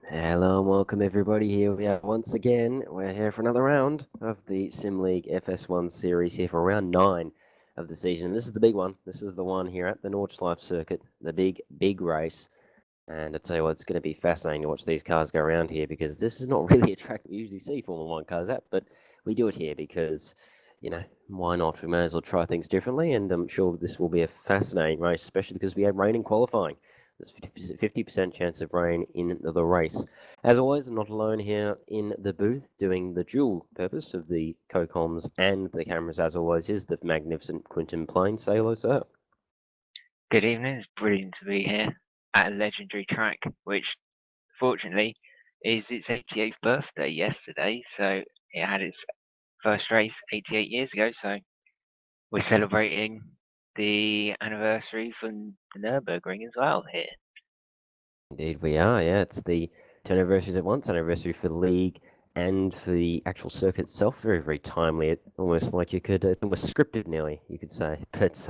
Hello and welcome everybody. Here we are once again. We're here for another round of the SimLeague FS1 series here for round 9 of the season. This is the big one. This is the one here at the Nordschleife circuit, the big race. And I tell you what, it's going to be fascinating to watch these cars go around here because this is not really a track we usually see Formula 1 cars at, but we do it here because, why not? We may as well try things differently, and I'm sure this will be a fascinating race, especially because we had rain in qualifying. There's 50% chance of rain in the race. As always, I'm not alone here in the booth doing the dual purpose of the co-coms and the cameras, as always, is the magnificent Quinton Plain. Say hello, sir. Good evening. It's brilliant to be here at a legendary track, which fortunately is its 88th birthday yesterday. So it had its first race 88 years ago. So we're celebrating the anniversary from the Nürburgring as well here. Indeed, we are. Yeah, it's the two anniversaries at once, anniversary for the league and for the actual circuit itself. Very, very timely. It almost like you could, it's almost scripted, nearly you could say. But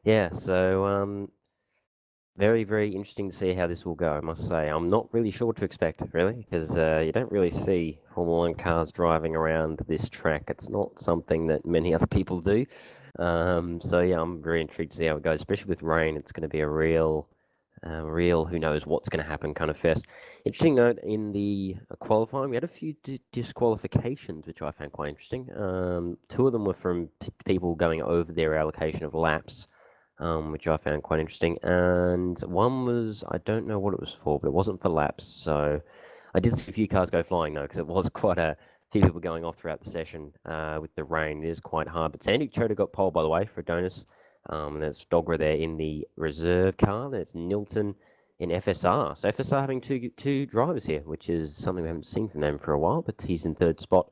yeah. So very, very interesting to see how this will go. I must say, I'm not really sure what to expect, really, because you don't really see Formula One cars driving around this track. It's not something that many other people do. So yeah, I'm very intrigued to see how it goes, especially with rain. It's going to be a real who knows what's going to happen kind of fest. Interesting note in the qualifying, we had a few disqualifications, which I found quite interesting. Two of them were from people going over their allocation of laps, which I found quite interesting. And one was, I don't know what it was for, but it wasn't for laps. So I did see a few cars go flying, though, because it was quite a few people going off throughout the session with the rain. It is quite hard. But Sandy Chota got pole, by the way, for Adonis. And there's Dogra there in the reserve car. There's Nilton in FSR. So FSR having two drivers here, which is something we haven't seen from them for a while, but he's in third spot.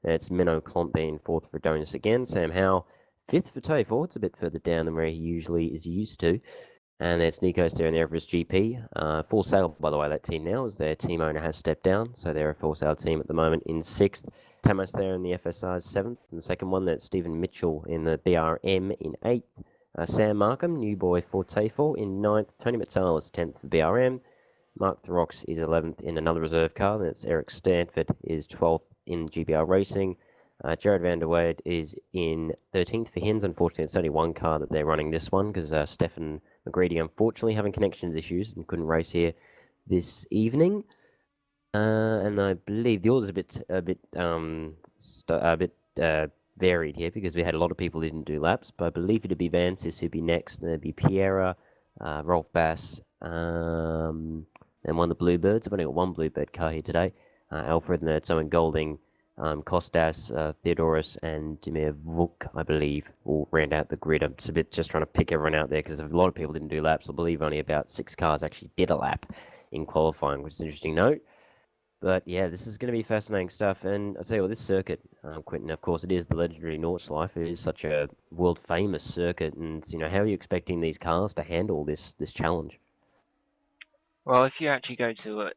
It's Menno Klomp in fourth for Adonis again. Sam Howe fifth for Tay Ford's a bit further down than where he usually is used to. And there's Nico's there in the Everest GP. Full Sail, by the way, that team now, as their team owner has stepped down. So they're a Full Sail team at the moment in sixth. Tamas there in the FSR seventh. And the second one, that's Stephen Mitchell in the BRM in eighth. Sam Markham, new boy for Tayfor in ninth. Tony Metsalis, 10th for BRM. Mark Throx is 11th in another reserve car. That's Eric Stanford is 12th in GBR Racing. Jared Van der Wade is in 13th for Hins. Unfortunately, it's only one car that they're running this one because Stefan McGreedy, unfortunately, having connections issues and couldn't race here this evening. And I believe yours is a bit varied here because we had a lot of people who didn't do laps. But I believe it'd be Vansis who'd be next. And there'd be Piera, Rolf Bass, and one of the Bluebirds. I've only got one Bluebird car here today. Alfred, and that's Owen Golding, Kostas, Theodoros, and Dimir Vuk, I believe, all round out the grid. I'm just trying to pick everyone out there because a lot of people didn't do laps. I believe only about 6 cars actually did a lap in qualifying, which is an interesting note. But yeah, this is going to be fascinating stuff. And I'll tell you what, this circuit, Quentin, of course, it is the legendary Nordschleife. It is such a world famous circuit. And, how are you expecting these cars to handle this challenge? Well, if you actually go to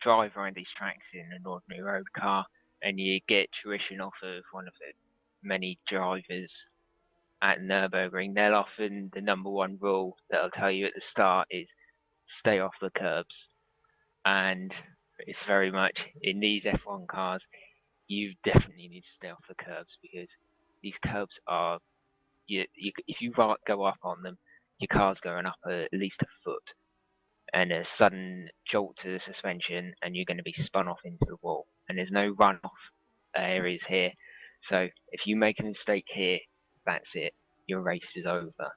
drive around these tracks in an ordinary road car and you get tuition off of one of the many drivers at Nürburgring, they'll often, the number one rule that I'll tell you at the start is stay off the curbs. And it's very much in these F1 cars, you definitely need to stay off the curbs because these curbs are, if you go up on them, your car's going up at least a foot, and a sudden jolt to the suspension, and you're going to be spun off into the wall. And there's no runoff areas here, so if you make a mistake here, that's it. Your race is over.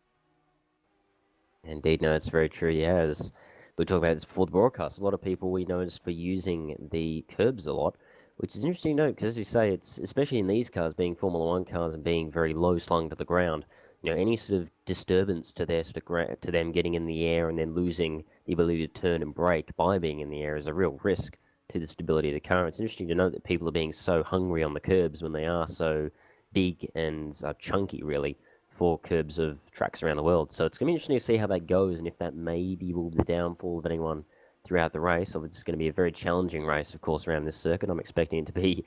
Indeed, no, it's very true. Yeah, as we talked about this before the broadcast, a lot of people we noticed were using the curbs a lot, which is an interesting note because, as you say, it's especially in these cars being Formula One cars and being very low slung to the ground. Any sort of disturbance to their to them getting in the air and then losing the ability to turn and brake by being in the air is a real risk to the stability of the car. It's interesting to note that people are being so hungry on the curbs when they are so big and chunky, really, for curbs of tracks around the world. So it's going to be interesting to see how that goes and if that maybe will be the downfall of anyone throughout the race. Or it's going to be a very challenging race, of course, around this circuit. I'm expecting it to be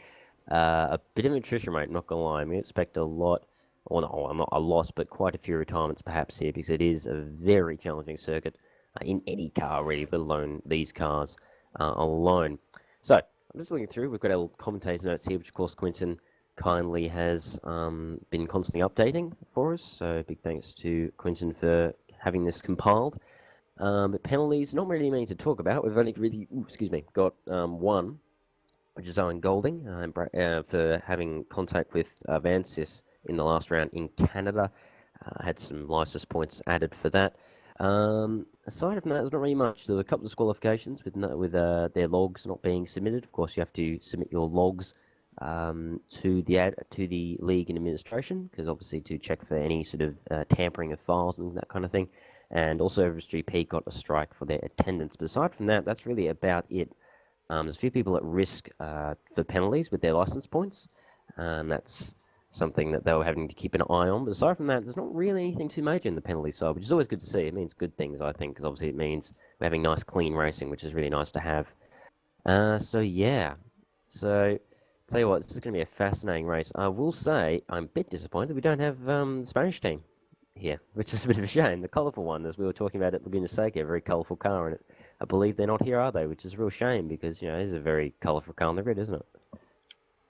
a bit of an attrition rate, not going to lie. We expect a lot, or not a lot, but quite a few retirements perhaps here because it is a very challenging circuit in any car, really, let alone these cars. alone. So I'm just looking through. We've got our commentator's notes here, which of course Quinton kindly has been constantly updating for us. So big thanks to Quinton for having this compiled. But penalties, not really many to talk about. We've only really, got one, which is Owen Golding for having contact with Vansis in the last round in Canada. Had some license points added for that. Aside from that, there's not really much. There were a couple of disqualifications with their logs not being submitted. Of course, you have to submit your logs to the league and administration, because obviously to check for any sort of tampering of files and that kind of thing. And also, GP got a strike for their attendance. But aside from that, that's really about it. There's a few people at risk for penalties with their license points, and that's something that they were having to keep an eye on. But aside from that, there's not really anything too major in the penalty side, which is always good to see. It means good things, I think, because obviously it means we're having nice, clean racing, which is really nice to have. So yeah. So, tell you what, this is going to be a fascinating race. I will say I'm a bit disappointed we don't have the Spanish team here, which is a bit of a shame. The colourful one, as we were talking about at Laguna Seca, a very colourful car, and I believe they're not here, are they? Which is a real shame because, it is a very colourful car on the grid, isn't it?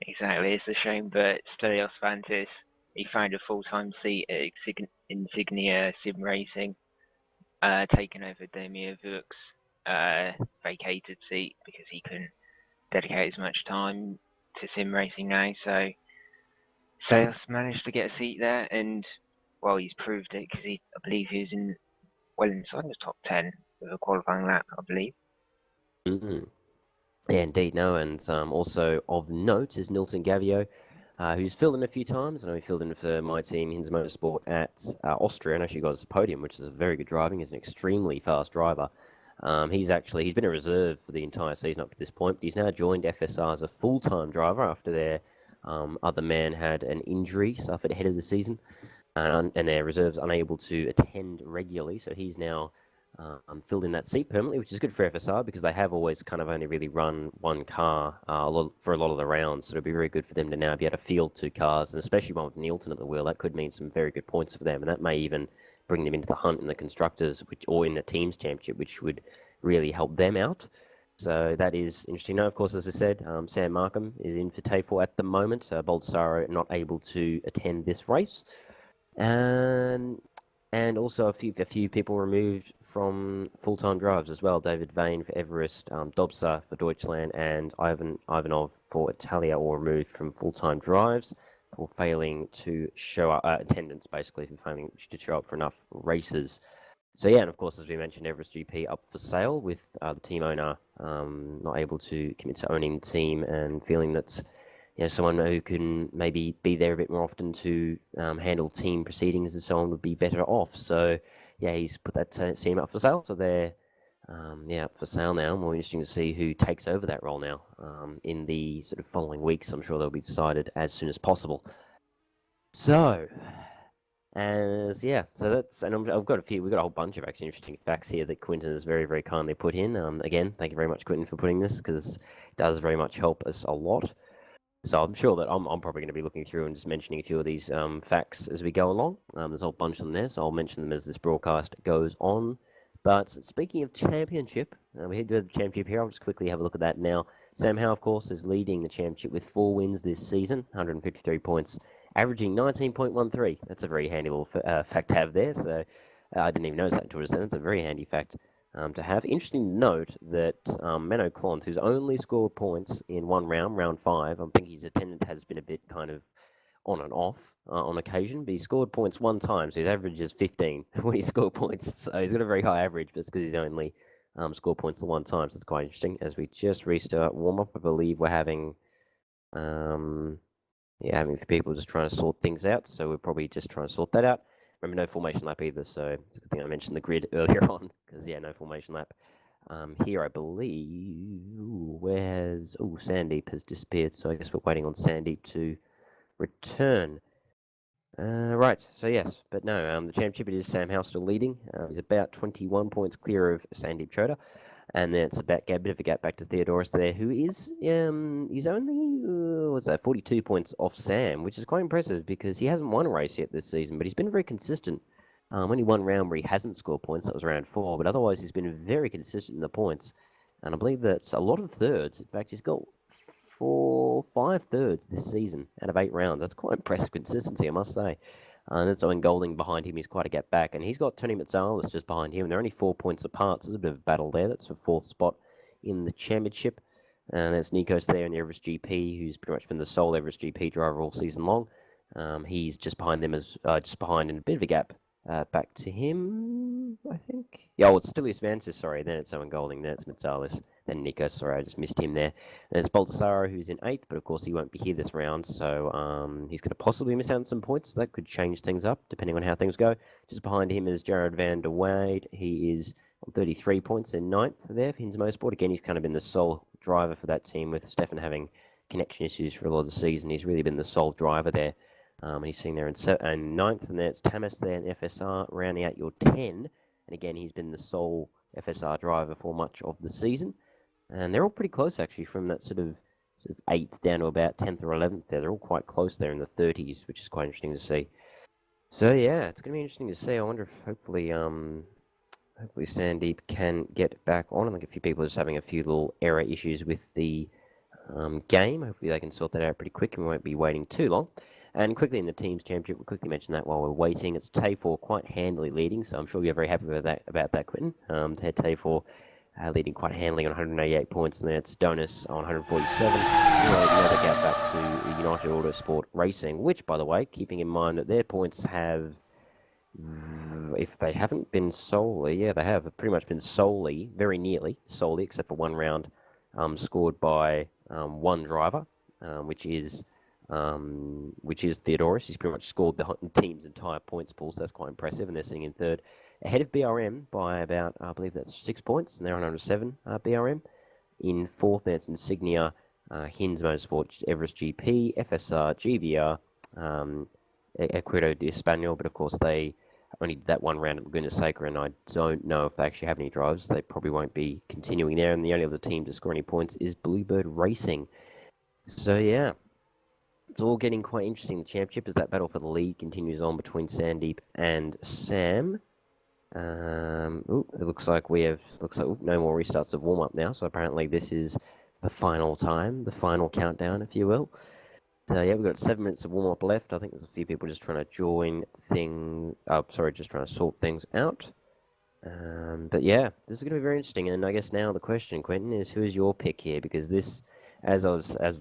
Exactly, it's a shame, but Stelios Fantis, he found a full-time seat at Insignia Sim Racing, taking over Demir Vuk's vacated seat because he couldn't dedicate as much time to sim racing now. So Stelios managed to get a seat there, and well, he's proved it because I believe he was inside the top 10 with a qualifying lap, I believe. Mm-hmm. Yeah, indeed, no, and also of note is Nilton Gavio, who's filled in a few times. I know he filled in for my team, Hinz Motorsport, at Austria, and actually got us a podium, which is very good driving. He's an extremely fast driver. He's been a reserve for the entire season up to this point, but he's now joined FSR as a full-time driver after their other man had an injury suffered ahead of the season, and their reserves unable to attend regularly. So he's now filled in that seat permanently, which is good for FSR because they have always kind of only really run one car for a lot of the rounds. So it'll be very good for them to now be able to field two cars, and especially one with Nielsen at the wheel. That could mean some very good points for them, and that may even bring them into the hunt in the constructors, or in the teams championship, which would really help them out. So that is interesting. Now, of course, as I said, Sam Markham is in for Tayfor at the moment. Baldassaro not able to attend this race. And also a few people removed from full-time drives as well. David Vane for Everest, Dobsa for Deutschland, and Ivanov for Italia, all removed from full-time drives for failing to show up, attendance basically, for failing to show up for enough races. So yeah, and of course, as we mentioned, Everest GP up for sale with the team owner not able to commit to owning the team and feeling that someone who can maybe be there a bit more often to handle team proceedings and so on would be better off. So yeah, he's put that team up for sale. So they're up for sale now. More interesting to see who takes over that role now in the sort of following weeks. I'm sure they'll be decided as soon as possible. So so that's, and we've got a whole bunch of actually interesting facts here that Quinton has very, very kindly put in. Again, thank you very much, Quinton, for putting this, because it does very much help us a lot. So I'm sure that I'm probably going to be looking through and just mentioning a few of these facts as we go along. There's a whole bunch of them there, so I'll mention them as this broadcast goes on. But speaking of championship, we head to the championship here. I'll just quickly have a look at that now. Sam Howe, of course, is leading the championship with 4 wins this season, 153 points, averaging 19.13. That's a very handy little fact to have there. So I didn't even notice that until just then. It's a very handy fact to have. Interesting to note that Menno Clont, who's only scored points in one round, round 5, I think his attendance has been a bit kind of on and off on occasion, but he scored points one time, so his average is 15 when he scored points. So he's got a very high average, but it's because he's only scored points the one time, so that's quite interesting. As we just restart warm-up, I believe we're having having for people just trying to sort things out, so we're probably just trying to sort that out. Remember, no formation lap either, so it's a good thing I mentioned the grid earlier on, because, no formation lap. Here, I believe, Sandeep has disappeared, so I guess we're waiting on Sandeep to return. Right, so yes, but no, the championship, it is Sam Howe still leading. He's about 21 points clear of Sandeep Choda. And then it's a bit of a gap back to Theodoros there, who is he's only 42 points off Sam, which is quite impressive because he hasn't won a race yet this season, but he's been very consistent. Only one round where he hasn't scored points, that was round 4, but otherwise he's been very consistent in the points. and I believe that's a lot of thirds. In fact, he's got 5 thirds this season out of 8 rounds. That's quite impressive consistency, I must say. And that's Owen Golding behind him. He's quite a gap back, and he's got Tony Mazzalis just behind him. They're only 4 points apart, so there's a bit of a battle there. That's the 4th spot in the championship. And that's Nikos there in the Everest GP, who's pretty much been the sole Everest GP driver all season long. He's just behind them just behind in a bit of a gap. Back to him, I think. Yeah, it's Stilius Vansis, sorry. Then it's Owen Golding. Then it's Mazzalis. Then Nikos, sorry, I just missed him there. Then it's Baltasaro, who's in 8th, but of course he won't be here this round, so he's going to possibly miss out on some points. That could change things up, depending on how things go. Just behind him is Jared van der Wade. He is on 33 points in 9th there for Hins Motorsport. Again, he's kind of been the sole driver for that team, with Stefan having connection issues for a lot of the season. He's really been the sole driver there. And he's sitting there in 9th, and then it's Tamas there in FSR, rounding out your 10. And again, he's been the sole FSR driver for much of the season. And they're all pretty close, actually, from that sort of 8th down to about 10th or 11th there. They're all quite close there in the 30s, which is quite interesting to see. So, yeah, it's going to be interesting to see. I wonder if hopefully Sandeep can get back on. I think a few people are just having a few little error issues with the game. Hopefully they can sort that out pretty quick, and we won't be waiting too long. And quickly in the teams championship, we'll quickly mention that while we're waiting. It's Tay4 quite handily leading, so I'm sure you're very happy with about that, Quentin. Tay4 leading quite handily on 188 points, and then it's Donis on 147. Another gap back to United Autosport Racing, which, by the way, keeping in mind that their points have, if they haven't been solely, yeah, they have pretty much been solely, very nearly solely, except for one round, scored by one driver, which is Theodorus. He's pretty much scored the team's entire points pool, so that's quite impressive, and they're sitting in 3rd. Ahead of BRM by about, I believe that's 6 points, and they're on 107 BRM. In 4th, that's Insignia, Hins Motorsport, Everest GP, FSR, GVR, Ecuador de Espanol, but of course they only did that one round at Laguna Seca, and I don't know if they actually have any drivers. They probably won't be continuing there, and the only other team to score any points is Bluebird Racing. So yeah, it's all getting quite interesting, the championship, as that battle for the lead continues on between Sandeep and Sam. It looks like no more restarts of warm-up now, so apparently this is the final time, the final countdown, if you will. So yeah, we've got 7 minutes of warm-up left. I think there's a few people just trying to just trying to sort things out. But yeah, this is going to be very interesting, and I guess now the question, Quentin, is who is your pick here? Because this, as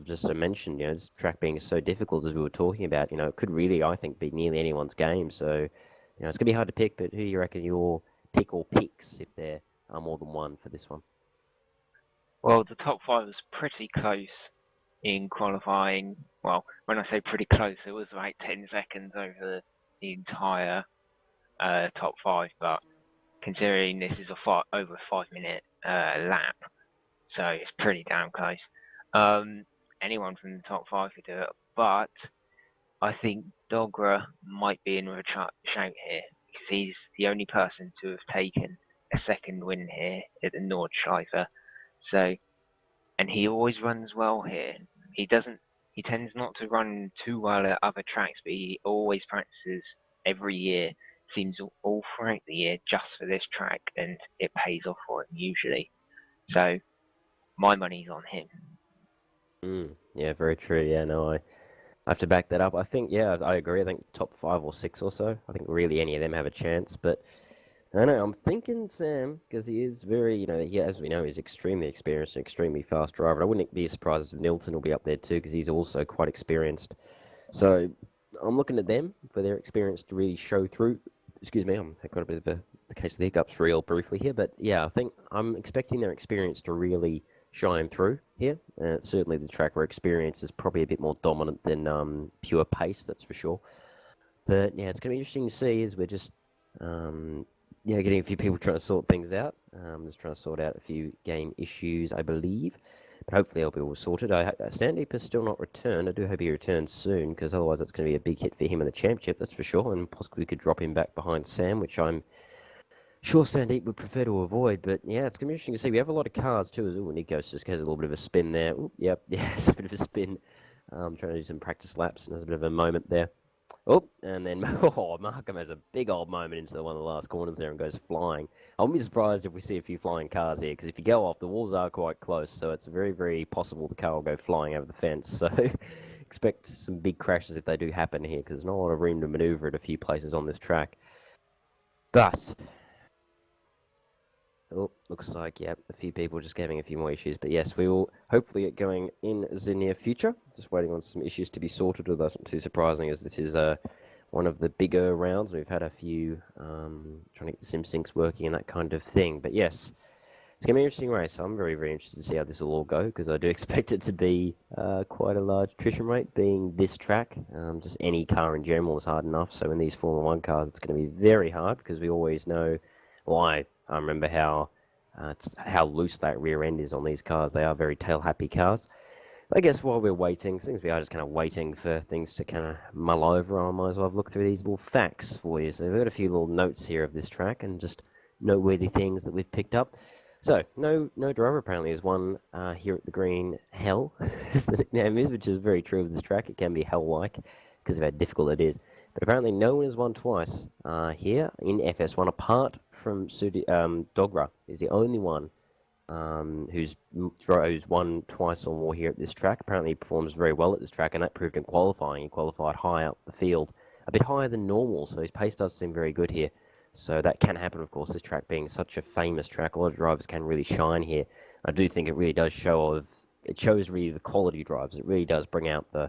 just mentioned, this track being so difficult, as we were talking about, it could really, I think, be nearly anyone's game. So, it's going to be hard to pick, but who do you reckon your pick or picks, if there are more than one, for this one? Well, the top 5 was pretty close in qualifying. Well, when I say pretty close, it was like 10 seconds over the entire top 5, but considering this is over a 5-minute lap, so it's pretty damn close. Anyone from the top 5 could do it, but I think Dogra might be in with a shout here, because he's the only person to have taken a second win here at the Nordschleife. So, and he always runs well here. He tends not to run too well at other tracks, but he always practices every year, seems all throughout the year just for this track, and it pays off for him usually. So, my money's on him. Yeah, very true. Yeah, no, I have to back that up. I think, yeah, I agree. I think top 5 or 6 or so. I think really any of them have a chance, but I don't know. I'm thinking Sam, because he is very, as we know, he's extremely experienced and extremely fast driver. I wouldn't be surprised if Nilton will be up there too, because he's also quite experienced. So I'm looking at them for their experience to really show through. Excuse me, I've got a bit of the case of the hiccups real briefly here, but yeah, I think I'm expecting their experience to really shine through here. Certainly the track where experience is probably a bit more dominant than pure pace, that's for sure. But yeah, it's going to be interesting to see as we're just getting a few people trying to sort things out. Just trying to sort out a few game issues, I believe. But hopefully they'll be all sorted. Sandeep has still not returned. I do hope he returns soon, because otherwise that's going to be a big hit for him in the championship, that's for sure. And possibly we could drop him back behind Sam, which I'm sure Sandeep would prefer to avoid. But yeah, it's going to be interesting to see. We have a lot of cars too. Nikos just has a little bit of a spin there. Yep, it's a bit of a spin. Trying to do some practice laps, and there's a bit of a moment there. Oh, and then Markham has a big old moment into one of the last corners there and goes flying. I wouldn't be surprised if we see a few flying cars here, because if you go off, the walls are quite close, so it's very, very possible the car will go flying over the fence. So expect some big crashes if they do happen here, because there's not a lot of room to maneuver at a few places on this track. But oh, looks like, yeah, a few people just having a few more issues. But yes, we will hopefully get going in the near future. Just waiting on some issues to be sorted, although that's not too surprising, as this is one of the bigger rounds. We've had a few trying to get the sim syncs working and that kind of thing. But yes, it's going to be an interesting race. I'm very, very interested to see how this will all go, because I do expect it to be quite a large attrition rate, being this track. Just any car in general is hard enough. So in these Formula 1 cars, it's going to be very hard, because we always know, well, I remember how loose that rear end is on these cars. They are very tail-happy cars. I guess while we're waiting, since we are just kind of waiting for things to kind of mull over, I might as well have looked through these little facts for you. So we've got a few little notes here of this track and just noteworthy things that we've picked up. So, no driver apparently has won here at the Green Hell, as the nickname is, which is very true of this track. It can be hell-like because of how difficult it is. But apparently no one has won twice here in FS1, apart from Dogra. Is the only one who's won twice or more here at this track. Apparently he performs very well at this track, and that proved in qualifying. He qualified high up the field, a bit higher than normal, so his pace does seem very good here. So that can happen, of course, this track being such a famous track. A lot of drivers can really shine here. I do think it really does it shows really the quality drivers. It really does bring out the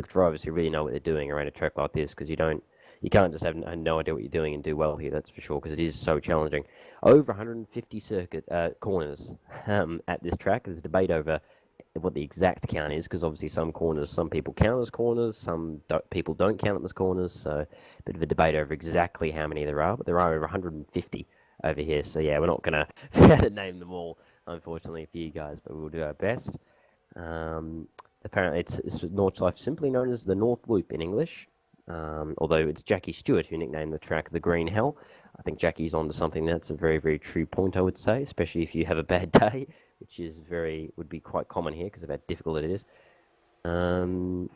drivers who really know what they're doing around a track like this, because you can't just have no idea what you're doing and do well here, that's for sure, because it is so challenging. Over 150 corners at this track. There's debate over what the exact count is, because obviously some people count as corners, people don't count them as corners, so a bit of a debate over exactly how many there are, but there are over 150 over here, so yeah, we're not going to be able to name them all, unfortunately, for you guys, but we'll do our best. Apparently, it's Nordschleife, simply known as the North Loop in English, although it's Jackie Stewart who nicknamed the track the Green Hell. I think Jackie's onto something. That's a very, very true point, I would say, especially if you have a bad day, which would be quite common here because of how difficult it is. And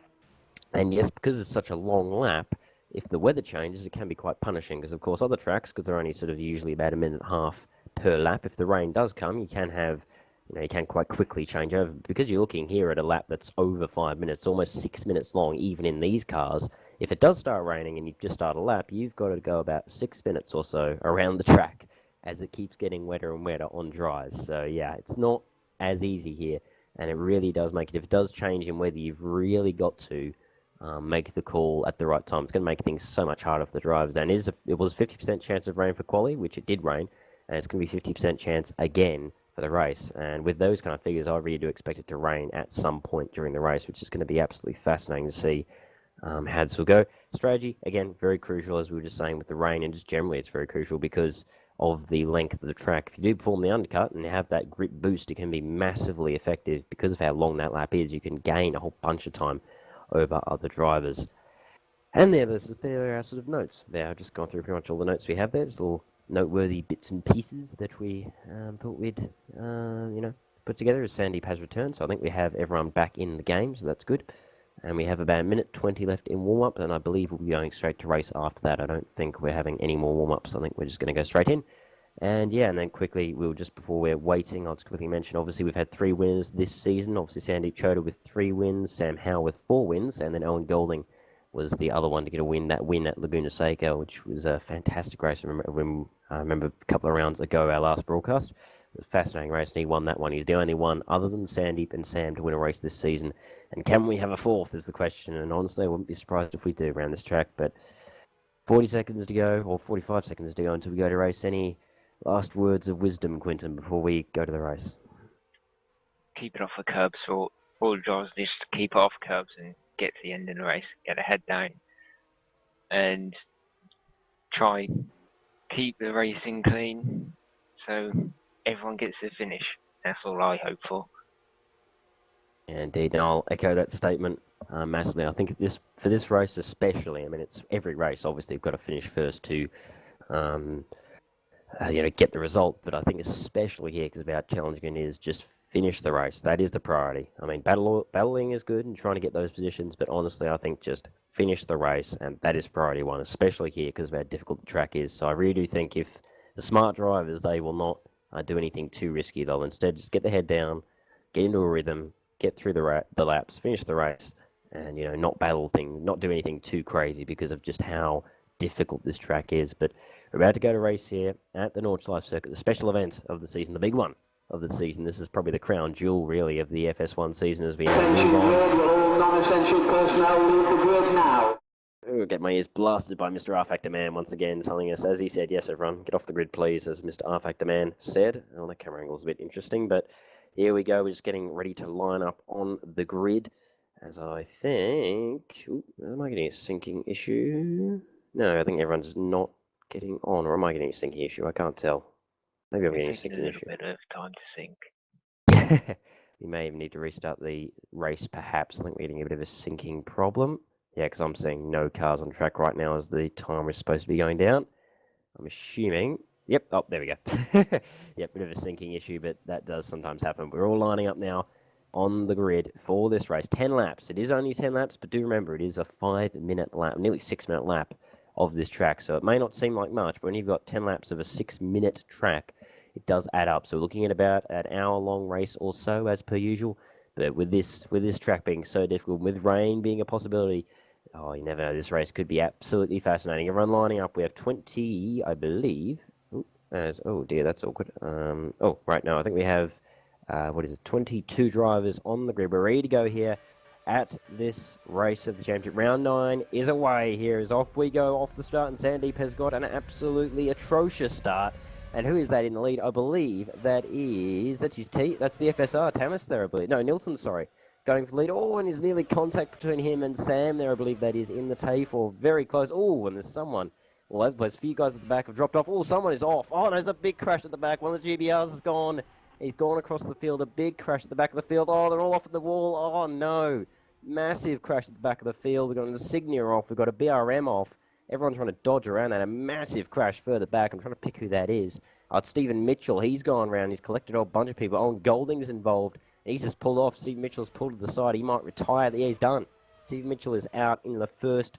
yes, because it's such a long lap, if the weather changes, it can be quite punishing, because of course other tracks, because they're only sort of usually about a minute and a half per lap, if the rain does come, you can quite quickly change over. Because you're looking here at a lap that's over 5 minutes, almost 6 minutes long, even in these cars. If it does start raining and you just start a lap, you've got to go about 6 minutes or so around the track as it keeps getting wetter and wetter on dries. So yeah, it's not as easy here, and it really does make it. If it does change in weather, you've really got to make the call at the right time. It's going to make things so much harder for the drivers. And it was 50% chance of rain for quali, which it did rain, and it's going to be 50% chance again for the race. And with those kind of figures, I really do expect it to rain at some point during the race, which is going to be absolutely fascinating to see how this will go. Strategy, again, very crucial, as we were just saying with the rain, and just generally it's very crucial because of the length of the track. If you do perform the undercut and have that grip boost, it can be massively effective. Because of how long that lap is, you can gain a whole bunch of time over other drivers. And there are our sort of notes there. I've just gone through pretty much all the notes we have there, just little noteworthy bits and pieces that we thought we'd, put together. As Sandeep has returned, so I think we have everyone back in the game, so that's good. And we have about a minute 20 left in warm-up, and I believe we'll be going straight to race after that. I don't think we're having any more warm-ups. I think we're just going to go straight in. And yeah, and then quickly, before we're waiting, I'll just quickly mention, obviously, we've had 3 winners this season. Obviously, Sandeep Chota with 3 wins, Sam Howe with 4 wins, and then Owen Golding was the other one to get a win. That win at Laguna Seca, which was a fantastic race. I remember a couple of rounds ago, our last broadcast. It was a fascinating race, and he won that one. He's the only one, other than Sandeep and Sam, to win a race this season. And can we have a 4th is the question, and honestly, I wouldn't be surprised if we do around this track, but 40 seconds to go, or 45 seconds to go until we go to race. Any last words of wisdom, Quinton, before we go to the race? Keep it off the curbs for all drivers. Just keep it off curbs and get to the end of the race. Get the head down and try keep the racing clean so everyone gets to the finish. That's all I hope for. Indeed, and I'll echo that statement massively. I think for this race especially, I mean, it's every race, obviously, you've got to finish first to get the result. But I think especially here, because about challenging it is just finish the race. That is the priority. I mean, battling is good and trying to get those positions, but honestly, I think just finish the race, and that is priority one, especially here because of how difficult the track is. So I really do think if the smart drivers, they will not do anything too risky. They'll instead just get their head down, get into a rhythm, get through the laps, finish the race, and not not do anything too crazy because of just how difficult this track is. But we're about to go to race here at the Nordschleife circuit, the special event of the season, the big one of the season. This is probably the crown jewel, really, of the FS1 season as we move on. Non-essential personnel leave the grid now. Ooh, get my ears blasted by Mr. R Factor Man once again, telling us, as he said, yes, everyone, get off the grid, please, as Mr. R Factor Man said. Oh, the camera angle's a bit interesting, but here we go. We're just getting ready to line up on the grid, as I think... Ooh, am I getting a syncing issue? No, I think everyone's not getting on, or am I getting a syncing issue? I can't tell. Maybe I'm getting a syncing issue. A little bit of time to sync. We may even need to restart the race, perhaps. I think we're getting a bit of a syncing problem. Yeah, because I'm seeing no cars on track right now as the timer is supposed to be going down. I'm assuming... Yep, oh, there we go. Yep, bit of a syncing issue, but that does sometimes happen. We're all lining up now on the grid for this race. 10 laps. It is only 10 laps, but do remember, it is a 5-minute lap, nearly 6-minute lap of this track. So it may not seem like much, but when you've got 10 laps of a 6-minute track, it does add up. So we're looking at about an hour-long race or so, as per usual. But with this track being so difficult, with rain being a possibility... Oh, you never know. This race could be absolutely fascinating. Everyone lining up. We have 20, I believe. Oh dear, that's awkward. Oh, right now I think we have, 22 drivers on the grid. We're ready to go here at this race of the championship. Round 9 is away. Here is off we go off the start, and Sandeep has got an absolutely atrocious start. And who is that in the lead? I believe that's his that's the FSR, Tamas there, I believe. No, Nilsson, sorry. Going for the lead. Oh, and there's nearly contact between him and Sam there, I believe that is in the TAFE, very close. Oh, and there's someone all over the place. A few guys at the back have dropped off. Oh, someone is off. Oh, there's a big crash at the back. One of the GBRs is gone. He's gone across the field. A big crash at the back of the field. Oh, they're all off at the wall. Oh, no. Massive crash at the back of the field. We've got an insignia off. We've got a BRM off. Everyone's trying to dodge around that. A massive crash further back. I'm trying to pick who that is. Oh, it's Stephen Mitchell. He's gone around. He's collected a whole bunch of people. Oh, and Golding's involved. He's just pulled off. Steve Mitchell's pulled to the side. He might retire. Yeah, he's done. Steve Mitchell is out in the first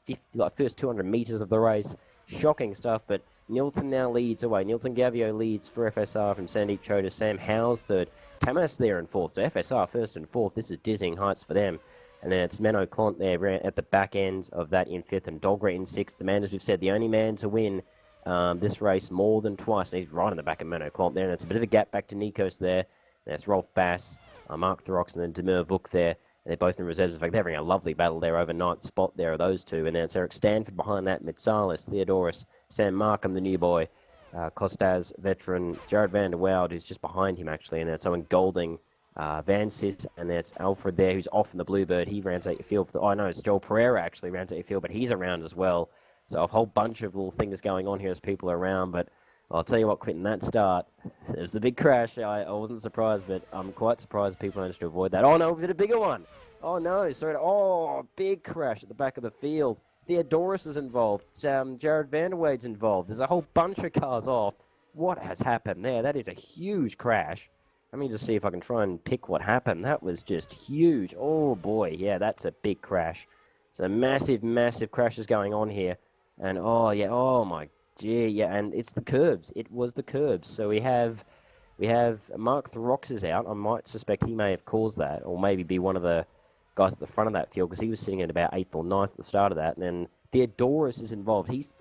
200 meters of the race. Shocking stuff, but Nilton now leads away. Nilton Gavio leads for FSR from Sandeep Chota. Sam Howes third. Tamas there in fourth. So FSR first and fourth. This is dizzying heights for them. And then it's Menno Clont there at the back end of that in fifth, and Dogra in sixth. The man, as we've said, the only man to win this race more than twice. And he's right in the back of Menno Clont there. And it's a bit of a gap back to Nikos there. That's Rolf Bass, Mark Throx, and then Demir Vuk there. And they're both in reserves. In fact, they're having a lovely battle there over ninth spot there, those two. And then it's Eric Stanford behind that, Mitsalis, Theodoros, Sam Markham, the new boy, Kostas, veteran, Jared van der Woud, who's just behind him, actually. And then it's Owen Golding, Van Sis, and that's Alfred there, who's off in the Bluebird. He rounds out your field. No, it's Joel Pereira, actually, rounds out your field, but he's around as well. So a whole bunch of little things going on here as people are around, but I'll tell you what, Quentin, that start, there's the big crash. I wasn't surprised, but I'm quite surprised people managed to avoid that. Oh, no, we did a bigger one. Oh, no, sorry. Oh, big crash at the back of the field. Theodoros is involved. Jared Vanderwade's involved. There's a whole bunch of cars off. What has happened there? That is a huge crash. Let me just see if I can try and pick what happened. That was just huge. Oh, boy. Yeah, that's a big crash. So massive, massive crashes going on here. And, oh, yeah, oh, my gee, yeah, and it's the curbs. It was the curbs. So we have Mark Throx is out. I might suspect he may have caused that, or maybe be one of the guys at the front of that field, because he was sitting at about 8th or 9th at the start of that. And then Theodoros is involved. He's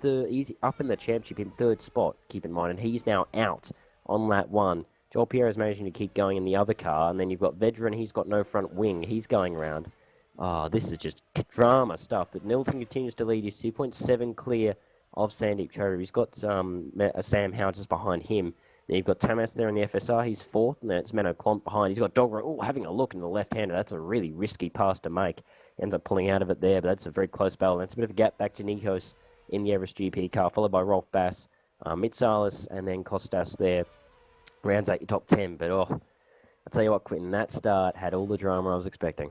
up in the championship in 3rd spot, keep in mind, and he's now out on lap 1. Joel Pierre's managing to keep going in the other car, and then you've got Vedran. He's got no front wing. He's going around. Oh, this is just drama stuff. But Nilton continues to lead. He's 2.7 clear of Sandeep Chowdhury. He's got Sam Howe just behind him. Then you've got Tamas there in the FSR. He's 4th, and then it's Menno Clont behind. He's got Dogra. Oh, having a look in the left-hander. That's a really risky pass to make. Ends up pulling out of it there, but that's a very close battle. That's a bit of a gap back to Nikos in the Everest GP car, followed by Rolf Bass, Mitsalis, and then Kostas there. Rounds out your top 10, but I'll tell you what, Quentin, that start had all the drama I was expecting.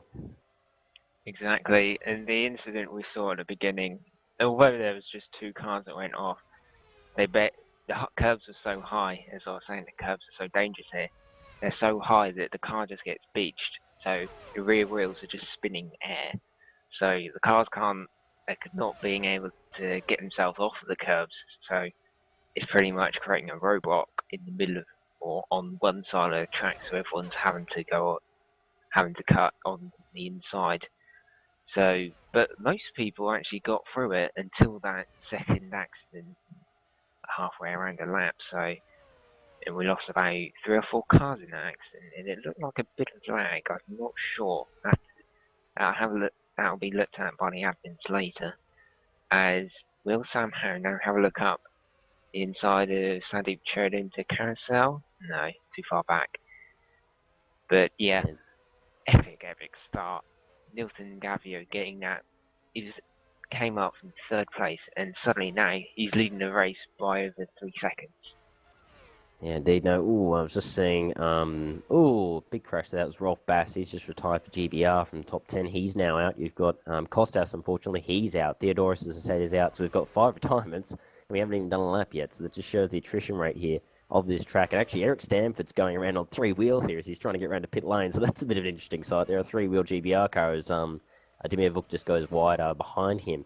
Exactly, and the incident we saw at the beginning, although there was just 2 cars that went off, the curbs were so high, as I was saying, the curbs are so dangerous here. They're so high that the car just gets beached, so the rear wheels are just spinning air. So the cars can't not being able to get themselves off of the curbs. So it's pretty much creating a roadblock in the middle of or on one side of the track, so everyone's having to cut on the inside. So, but most people actually got through it until that second accident halfway around the lap. So, and we lost about 3 or 4 cars in that accident, and it looked like a bit of lag. I'm not sure. I'll have a look. That'll be looked at by the admins later. As will somehow now have a look up inside of Sandeep Chode into Carousel. No, too far back. But yeah, epic start. Nilton Gavio getting that. Came up from 3rd place, and suddenly now he's leading the race by over 3 seconds. Yeah, indeed. No, ooh, I was just seeing, ooh, big crash there. That was Rolf Bass. He's just retired for GBR from top 10. He's now out. You've got Kostas, unfortunately, he's out. Theodoros, as I said, is out. So we've got 5 retirements, and we haven't even done a lap yet. So that just shows the attrition rate here of this track. And actually, Eric Stanford's going around on 3 wheels here as he's trying to get around to pit lane. So that's a bit of an interesting sight. There are 3-wheel GBR cars. Dimir Vuk just goes wide behind him.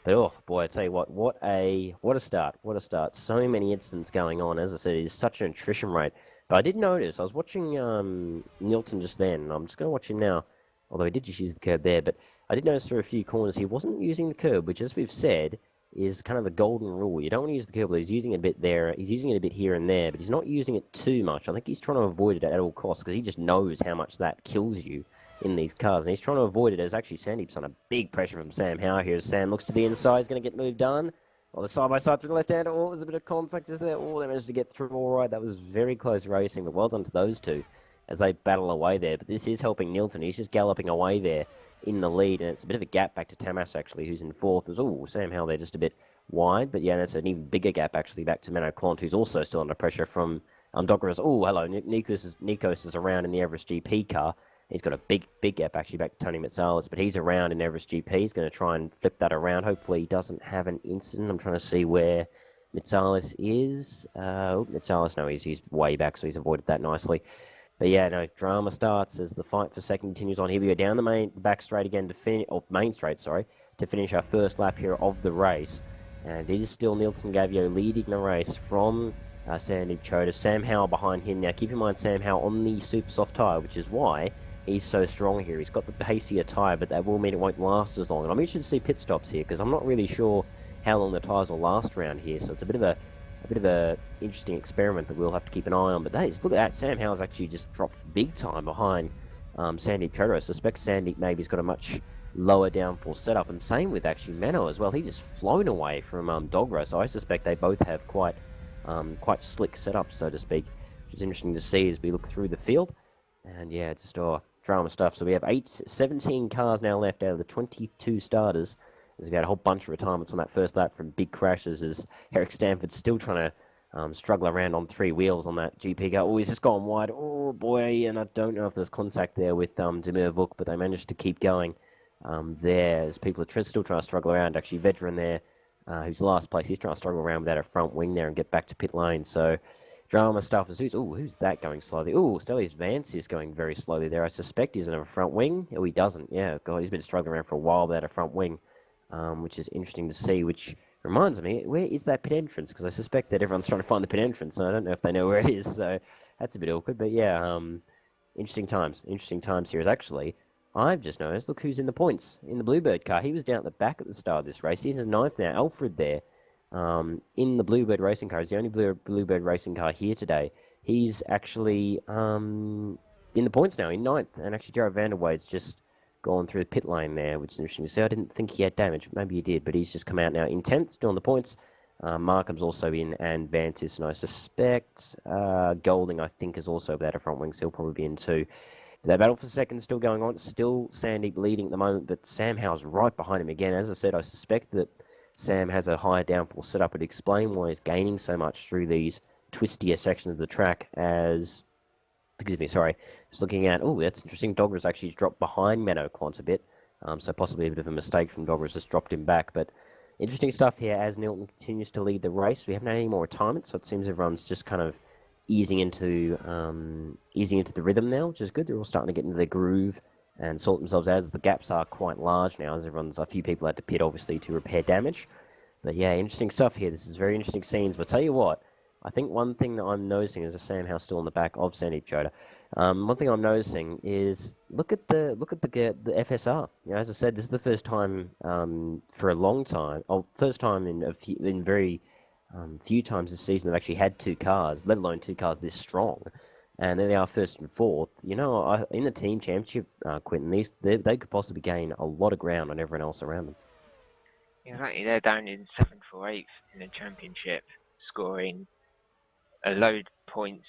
But oh boy, I tell you what a start, what a start. So many incidents going on. As I said, it is such an attrition rate. But I did notice, I was watching Nielsen just then, and I'm just going to watch him now, although he did just use the curb there, but I did notice for a few corners he wasn't using the curb, which, as we've said, is kind of the golden rule. You don't want to use the curb, but he's using it a bit there, he's using it a bit here and there, but he's not using it too much. I think he's trying to avoid it at all costs, because he just knows how much that kills you in these cars, and he's trying to avoid it. As actually Sandeep's on a big pressure from Sam Howe here. As Sam looks to the inside, he's going to get moved on. Well, the side-by-side through the left hand. Oh, there's a bit of contact just there. Oh, they managed to get through all right. That was very close racing, but well done to those two as they battle away there. But this is helping Nilton. He's just galloping away there in the lead, and it's a bit of a gap back to Tamas, actually, who's in 4th. There's, oh, Sam Howe there just a bit wide, but yeah, that's an even bigger gap, actually, back to Menno Klont, who's also still under pressure from Doggeras. Oh, hello, Nikos is around in the Everest GP car. He's got a big gap, actually, back to Tony Metsalis, but he's around in Everest GP. He's going to try and flip that around. Hopefully he doesn't have an incident. I'm trying to see where Metsalis is. Metsalis, no, he's way back, so he's avoided that nicely. But yeah, no, drama starts as the fight for second continues on. Here we go down the back straight again to finish, or main straight, sorry, to finish our first lap here of the race. And it is still Nilton Gavio leading the race from Sandeep Chode. Sam Howe behind him. Now, keep in mind, Sam Howe on the super soft tyre, which is why he's so strong here. He's got the pacier tyre, but that will mean it won't last as long. And I'm interested to see pit stops here, because I'm not really sure how long the tyres will last around here. So it's a bit of a interesting experiment that we'll have to keep an eye on. But look at that. Sam Howe's actually just dropped big time behind Sandeep Chode. I suspect Sandeep maybe's got a much lower downforce setup, and same with actually Menno as well. He just flown away from Dogra, so I suspect they both have quite slick setups, so to speak, which is interesting to see as we look through the field. And yeah, just drama stuff. So we have 17 cars now left out of the 22 starters, as we've had a whole bunch of retirements on that first lap from big crashes, as Eric Stanford's still trying to struggle around on 3 wheels on that GP car. Oh, he's just gone wide. Oh boy, and I don't know if there's contact there with Dimir Vuk, but they managed to keep going there as people are still trying to struggle around. Actually, Veteran there, who's last place, he's trying to struggle around without a front wing there and get back to pit lane. So drama stuff is who's that going slowly? Oh, Stellius Vance is going very slowly there. I suspect he doesn't have a front wing. Oh, he doesn't. Yeah, God, he's been struggling around for a while without a front wing, which is interesting to see. Which reminds me, where is that pit entrance? Because I suspect that everyone's trying to find the pit entrance, and I don't know if they know where it is. So that's a bit awkward. But yeah, interesting times. Interesting times here. Is actually, I've just noticed, look who's in the points in the Bluebird car. He was down at the back at the start of this race. He's in 9th now. Alfred there. In the Bluebird racing car. He's the only Bluebird racing car here today. He's actually in the points now, in 9th. And actually, Jared Vanderway's just gone through the pit lane there, which is interesting to see. I didn't think he had damage. Maybe he did, but he's just come out now in 10th, still in the points. Markham's also in, and Vance is, and I suspect Golding, I think, is also without a front wing, so he'll probably be in 2. That battle for second still going on. Still Sandeep leading at the moment, but Sam Howe's right behind him again. As I said, I suspect that Sam has a higher downforce setup. Would explain why he's gaining so much through these twistier sections of the track as... Excuse me, sorry. Just looking at... Oh, that's interesting. Dogra's actually dropped behind Menno Klont a bit. So possibly a bit of a mistake from Dogra's just dropped him back. But interesting stuff here as Nilton continues to lead the race. We haven't had any more retirements, so it seems everyone's just kind of easing into the rhythm now, which is good. They're all starting to get into the groove and sort themselves out, as the gaps are quite large now, as a few people had to pit, obviously, to repair damage. But yeah, interesting stuff here. This is very interesting scenes. But tell you what, I think one thing that I'm noticing is a Sam House still on the back of Sandeep Choda. One thing I'm noticing is look at the FSR. You know, as I said, this is the first time for a long time. Oh, first time in very few times this season they've actually had two cars, let alone two cars this strong. And there they are, first and fourth. You know, in the team championship, Quentin, they could possibly gain a lot of ground on everyone else around them. Exactly, they're down in 7th or 8th in the championship, scoring a load of points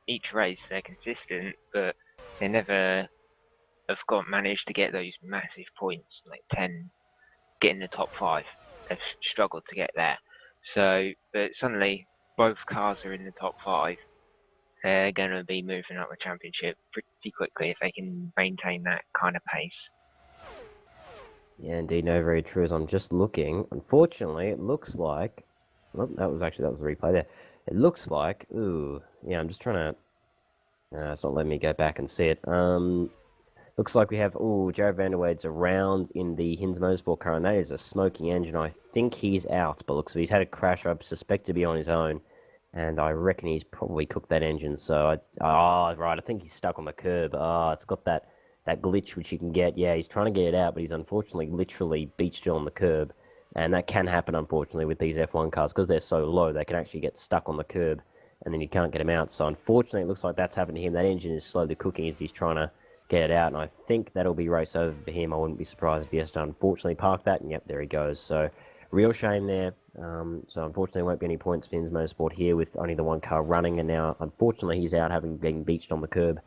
each race. They're consistent, but they never have managed to get those massive points, like 10, get in the top 5. They've struggled to get there. So, but suddenly both cars are in the top 5. They're going to be moving up the championship pretty quickly if they can maintain that kind of pace. Yeah, indeed, no, very true. As I'm just looking, unfortunately, it looks like, well, that was the replay there. It looks like, ooh, yeah, I'm just trying to, it's not letting me go back and see it. Looks like we have, ooh, Jared Vanderwade's around in the Hinz Motorsport car, and that is a smoking engine. I think he's out, but looks like he's had a crash. I suspect to be on his own, and I reckon he's probably cooked that engine. So, right, I think he's stuck on the curb. It's got that glitch which you can get. Yeah, he's trying to get it out, but he's unfortunately literally beached it on the curb. And that can happen, unfortunately, with these F1 cars. Because they're so low, they can actually get stuck on the curb, and then you can't get them out. So, unfortunately, it looks like that's happened to him. That engine is slowly cooking as he's trying to get it out, and I think that'll be race over for him. I wouldn't be surprised if he has to unfortunately park that, and yep, there he goes. So, real shame there. So, unfortunately, won't be any points for Hinz Motorsport here with only the one car running, and now, unfortunately, he's out having been beached on the curb.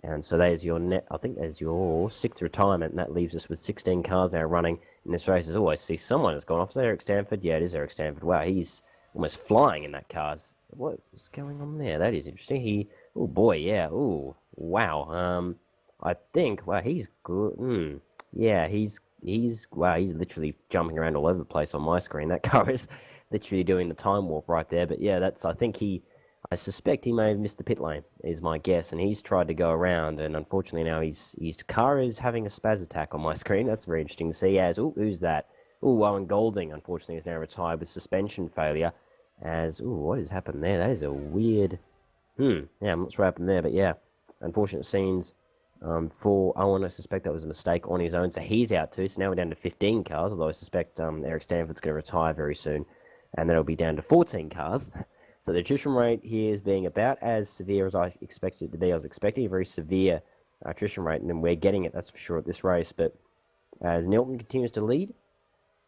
And so there's your I think there's your 6th retirement, and that leaves us with 16 cars now running in this race. As always, see someone has gone off. Is that Eric Stanford? Yeah, it is Eric Stanford. Wow, he's almost flying in that car. What's going on there? That is interesting. Oh boy, yeah. Oh, wow. I think, wow, he's good. Yeah, wow, he's literally jumping around all over the place on my screen. That car is literally doing the time warp right there. But yeah, I suspect he may have missed the pit lane, is my guess, and he's tried to go around, and unfortunately now his car is having a spaz attack on my screen. That's very interesting to see. Who's that? Owen Golding, unfortunately, is now retired with suspension failure. What has happened there? That is a weird... Yeah, I'm not sure what happened there, but yeah, unfortunate scenes for Owen. I suspect that was a mistake on his own, so he's out too. So now we're down to 15 cars, although I suspect Eric Stanford's going to retire very soon, and then it'll be down to 14 cars. So the attrition rate here is being about as severe as I expected it to be. I was expecting a very severe attrition rate, and then we're getting it, that's for sure, at this race. But as Nilton continues to lead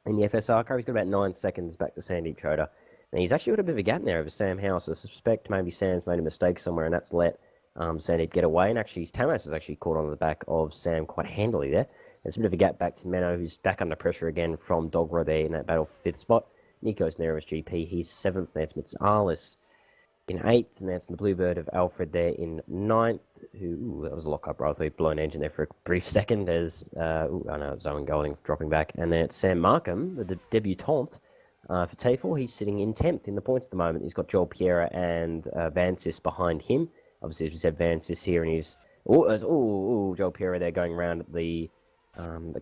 in the FSR car, he's got about 9 seconds back to Sandeep Choda. And he's actually got a bit of a gap there over Sam House. I suspect maybe Sam's made a mistake somewhere, and that's let Sandeep get away. And actually, Tamas is actually caught on the back of Sam quite handily there. There's a bit of a gap back to Menno, who's back under pressure again from Dogra there in that battle for 5th spot. Nico's there as GP. He's 7th. That's Mitzalis in 8th, and that's the Bluebird of Alfred there in 9th. That was a lock-up, right? I thought he'd blown engine there for a brief second. There's, I know, it's Owen Golding dropping back. And then it's Sam Markham, the debutant for T4. He's sitting in 10th in the points at the moment. He's got Joel Piera and Vansis behind him. Obviously, as we said, Vansis here, and he's... Joel Piera there going around at the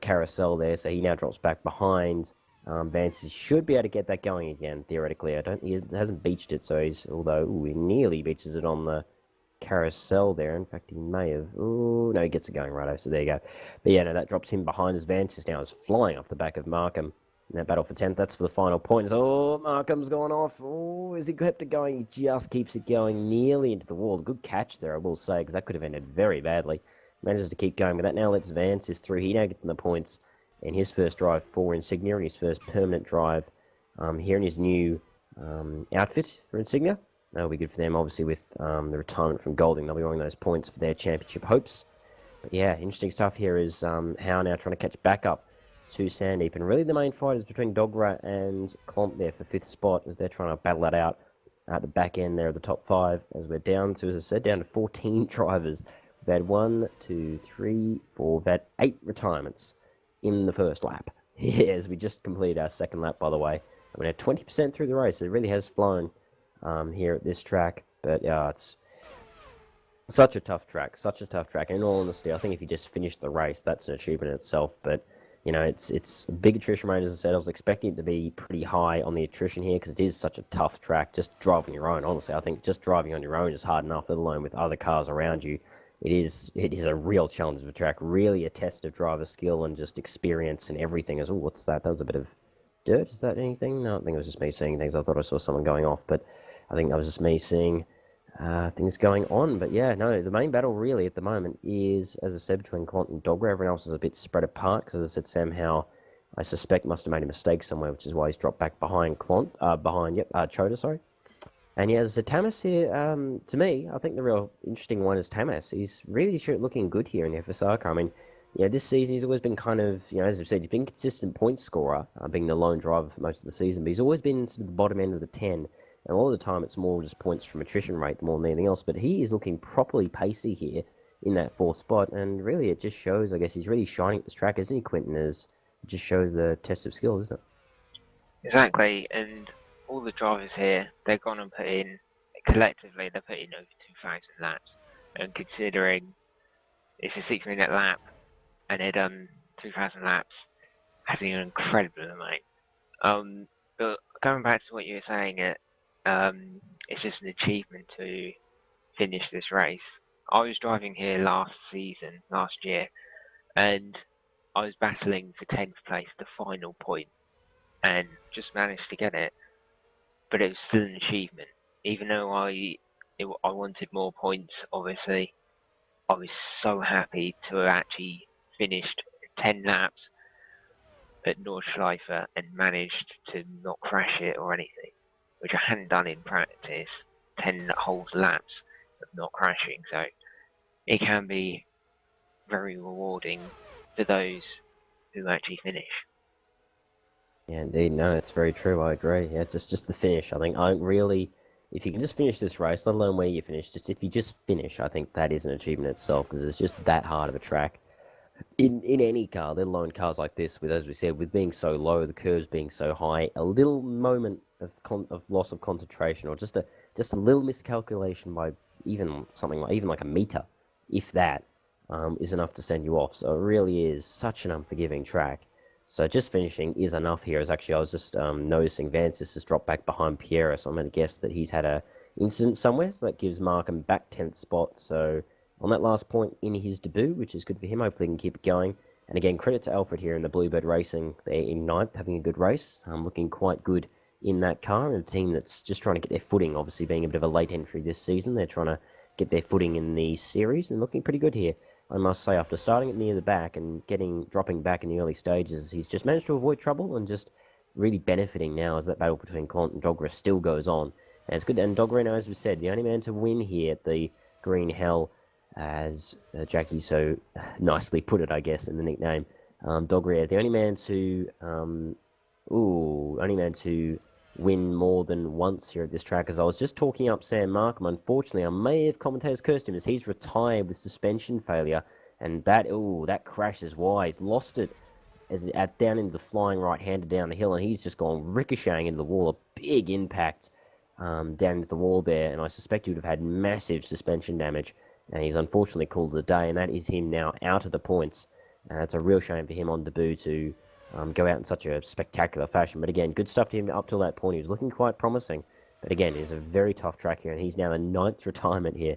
carousel there, so he now drops back behind... Vance should be able to get that going again, theoretically. He hasn't beached it, so he nearly beaches it on the carousel there. In fact, he may have. No, he gets it going right, so there you go. But yeah, no, that drops him behind as Vance now is flying off the back of Markham in that battle for 10th. That's for the final points. Markham's gone off. Is he kept it going? He just keeps it going nearly into the wall. Good catch there, I will say, because that could have ended very badly. Manages to keep going, but that now lets Vance through. He now gets in the points in his first drive for Insignia, and his first permanent drive here in his new outfit for Insignia. That'll be good for them, obviously, with the retirement from Golding. They'll be wanting those points for their championship hopes. But yeah, interesting stuff here is Howe now trying to catch back up to Sandeep. And really the main fight is between Dogra and Klomp there for 5th spot, as they're trying to battle that out at the back end there of the top 5, as we're down to, as I said, down to 14 drivers. We've had 1, 2, 3, 4, we've had 8 retirements in the first lap. Yes, we just completed our second lap, by the way. I mean, at 20% through the race. It really has flown here at this track. But yeah, Such a tough track, such a tough track. In all honesty, I think if you just finish the race, that's an achievement in itself. But you know, it's a big attrition rate, as I said. I was expecting it to be pretty high on the attrition here because it is such a tough track. Just driving your own, honestly, I think just driving on your own is hard enough, let alone with other cars around you. It is a real challenge of a track, really a test of driver skill and just experience and everything. As oh, what's that? That was a bit of dirt. Is that anything? No, I think it was just me seeing things. I thought I saw someone going off, but I think that was just me seeing things going on. But yeah, no, the main battle really at the moment is, as I said, between Clont and Dogra. Everyone else is a bit spread apart because, as I said, Sam Howe, I suspect, must have made a mistake somewhere, which is why he's dropped back behind Chota, sorry. And yeah, as I said, Tamas here, to me, I think the real interesting one is Tamas. He's really looking good here in the FSR car. I mean, yeah, this season he's always been kind of, as I've said, he's been a consistent point scorer, being the lone driver for most of the season, but he's always been sort of the bottom end of the 10. And a lot of the time it's more just points from attrition rate more than anything else, but he is looking properly pacey here in that fourth spot, and really it just shows, I guess, he's really shining at this track, isn't he, Quentin? It just shows the test of skill, isn't it? Exactly, and all the drivers here, they're going to put in, collectively, they're putting over 2,000 laps. And considering it's a 6-minute lap, and they've done 2,000 laps, that's an incredible amount. But going back to what you were saying, it's just an achievement to finish this race. I was driving here last year, and I was battling for 10th place, the final point, and just managed to get it. But it was still an achievement, even though I wanted more points. Obviously, I was so happy to have actually finished 10 laps at Nordschleife and managed to not crash it or anything, which I hadn't done in practice. 10 whole laps of not crashing, so it can be very rewarding for those who actually finish. Yeah, indeed. No, it's very true. I agree. Yeah, just the finish. I think if you can just finish this race, let alone where you finish, just if you just finish, I think that is an achievement itself because it's just that hard of a track. In any car, let alone cars like this, with, as we said, with being so low, the curves being so high, a little moment of loss of concentration or just a little miscalculation by even something like a meter, if that, is enough to send you off. So it really is such an unforgiving track. So just finishing is enough here. As actually I was just noticing Vancis has dropped back behind Pierre, so I'm going to guess that he's had a incident somewhere. So that gives Markham back 10th spot. So on that last point in his debut, which is good for him. Hopefully he can keep it going. And again, credit to Alfred here in the Bluebird Racing. They're in 9th, having a good race. Looking quite good in that car. And a team that's just trying to get their footing, obviously being a bit of a late entry this season. They're trying to get their footing in the series and looking pretty good here. I must say, after starting it near the back and dropping back in the early stages, he's just managed to avoid trouble and just really benefiting now as that battle between Clont and Dogra still goes on. And it's good. And Dogra, as we said, the only man to win here at the Green Hell, as Jackie so nicely put it, I guess, in the nickname. Dogra, the only man to win more than once here at this track. As I was just talking up Sam Markham, unfortunately, I may have commentators cursed him as he's retired with suspension failure, and that crash is why he's lost it down into the flying right-hander down the hill, and he's just gone ricocheting into the wall, a big impact down into the wall there, and I suspect he would have had massive suspension damage, and he's unfortunately called it a day, and that is him now out of the points. It's a real shame for him on debut to go out in such a spectacular fashion. But again, good stuff to him up till that point. He was looking quite promising. But again, it's a very tough track here, and he's now the 9th retirement here.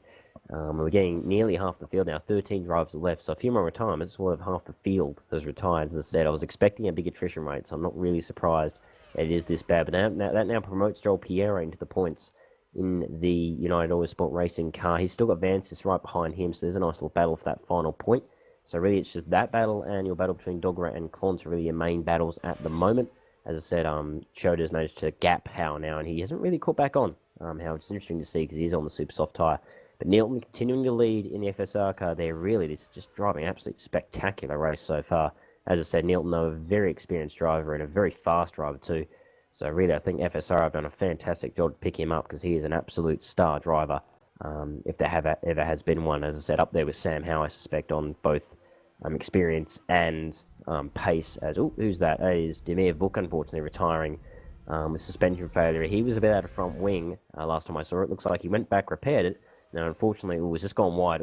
We're getting nearly half the field now. 13 drivers are left, so a few more retirements. We'll have half the field has retired. As I said, I was expecting a big attrition rate, so I'm not really surprised it is this bad. But that now promotes Joel Pierre into the points in the United Autosport Racing car. He's still got Vancis right behind him, so there's a nice little battle for that final point. So really, it's just that battle and your battle between Dogra and Clont are really your main battles at the moment. As I said, Choda's managed to gap Howe now, and he hasn't really caught back on Howe, which is interesting to see because he's on the super soft tyre. But Nilton continuing to lead in the FSR car there. Really, it's just driving an absolutely spectacular race so far. As I said, Nilton, though, a very experienced driver and a very fast driver too. So really, I think FSR have done a fantastic job to pick him up because he is an absolute star driver. If there ever has been one, as I said, up there with Sam Howe, I suspect, on both experience and pace. As who's that? That is Demir Vuk, unfortunately retiring with suspension failure. He was a bit out of front wing last time I saw it. Looks like he went back, repaired it, Now, unfortunately, it was just gone wide,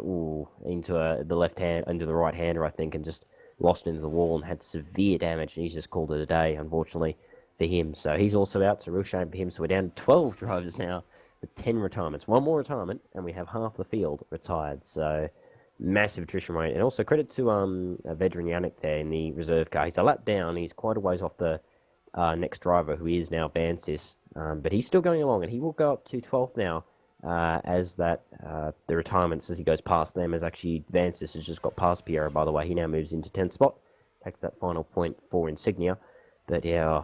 into the left hand, into the right hander, I think, and just lost into the wall and had severe damage. And he's just called it a day, unfortunately, for him. So he's also out. So real shame for him. So we're down to 12 drivers now with 10 retirements. One more retirement, and we have half the field retired. So massive attrition rate. And also credit to a veteran Yannick there in the reserve car. He's a lap down. He's quite a ways off the next driver, who is now Bansis. But he's still going along, and he will go up to 12th now. As that the retirements as he goes past them, as actually Vancis has just got past Piero, by the way. He now moves into 10th spot, takes that final point for Insignia. But yeah,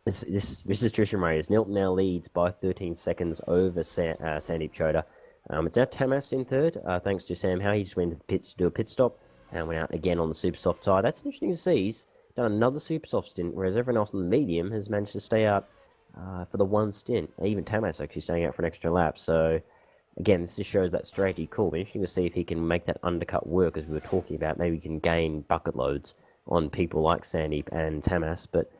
this is attrition rate. Nilton now leads by 13 seconds over Sandeep Choda. It's now Tamas in third, thanks to Sam Howe. He just went to the pits to do a pit stop and went out again on the super soft tyre. That's interesting to see. He's done another super soft stint, whereas everyone else on the medium has managed to stay out for the one stint. Even Tamas actually staying out for an extra lap. So, again, this just shows that strategy cool. But interesting to see if he can make that undercut work, as we were talking about. Maybe he can gain bucket loads on people like Sandeep and Tamas. But,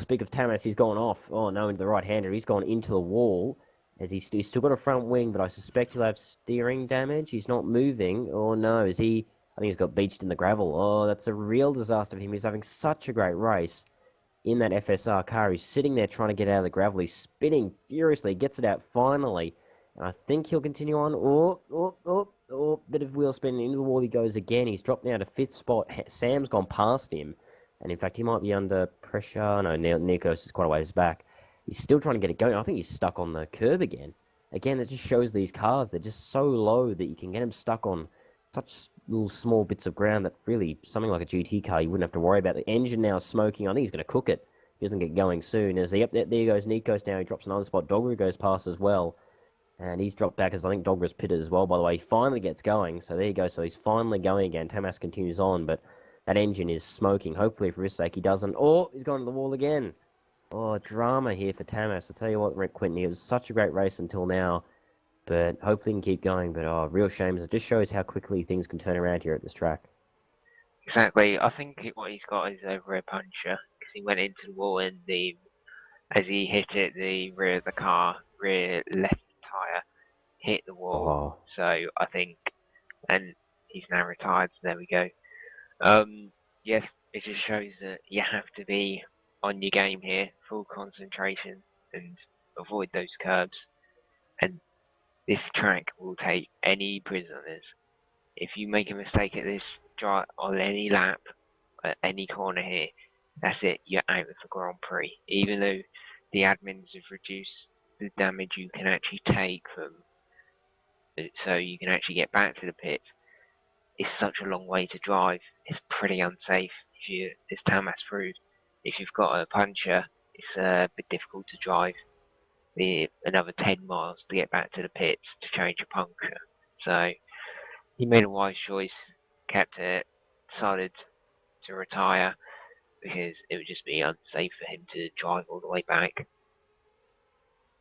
speak of Tamas, he's gone off. Oh, no, into the right-hander. He's gone into the wall. As he's still got a front wing, but I suspect he'll have steering damage. He's not moving. Oh, no, is he... I think he's got beached in the gravel. Oh, that's a real disaster for him. He's having such a great race in that FSR car. He's sitting there trying to get out of the gravel. He's spinning furiously. He gets it out finally. And I think he'll continue on. Bit of wheel spinning into the wall he goes again. He's dropped now to 5th spot. Sam's gone past him. And in fact, he might be under pressure. No, Nikos is quite a ways back. He's still trying to get it going. I think he's stuck on the curb again. Again, that just shows these cars, they're just so low that you can get them stuck on such little small bits of ground that really, something like a GT car, you wouldn't have to worry about. The engine now is smoking. I think he's going to cook it. He doesn't get going soon. As there goes Nikos now. He drops another spot. Dogger goes past as well. And he's dropped back, as I think Dogger's pitted as well, by the way. He finally gets going. So there you go. So he's finally going again. Tamas continues on, but that engine is smoking. Hopefully, for his sake, he doesn't. Oh, he's gone to the wall again. Oh, drama here for Tamas. I'll tell you what, Rick Quinton, it was such a great race until now. But hopefully he can keep going. But, real shame. It just shows how quickly things can turn around here at this track. Exactly. I think what he's got is a rear puncher, because he went into the wall and as he hit it, the rear of the car, rear left tyre, hit the wall. Oh. So I think, and he's now retired, so there we go. Yes, it just shows that you have to be on your game here, full concentration, and avoid those curbs. And this track will take any prisoners. If you make a mistake at this drive on any lap, at any corner here, that's it, you're out of the Grand Prix. Even though the admins have reduced the damage you can actually take from, so you can actually get back to the pit, it's such a long way to drive. It's pretty unsafe. As Tamas proved, if you've got a puncher, it's a bit difficult to drive another 10 miles to get back to the pits to change a puncture. So he made a wise choice, kept it, decided to retire, because it would just be unsafe for him to drive all the way back.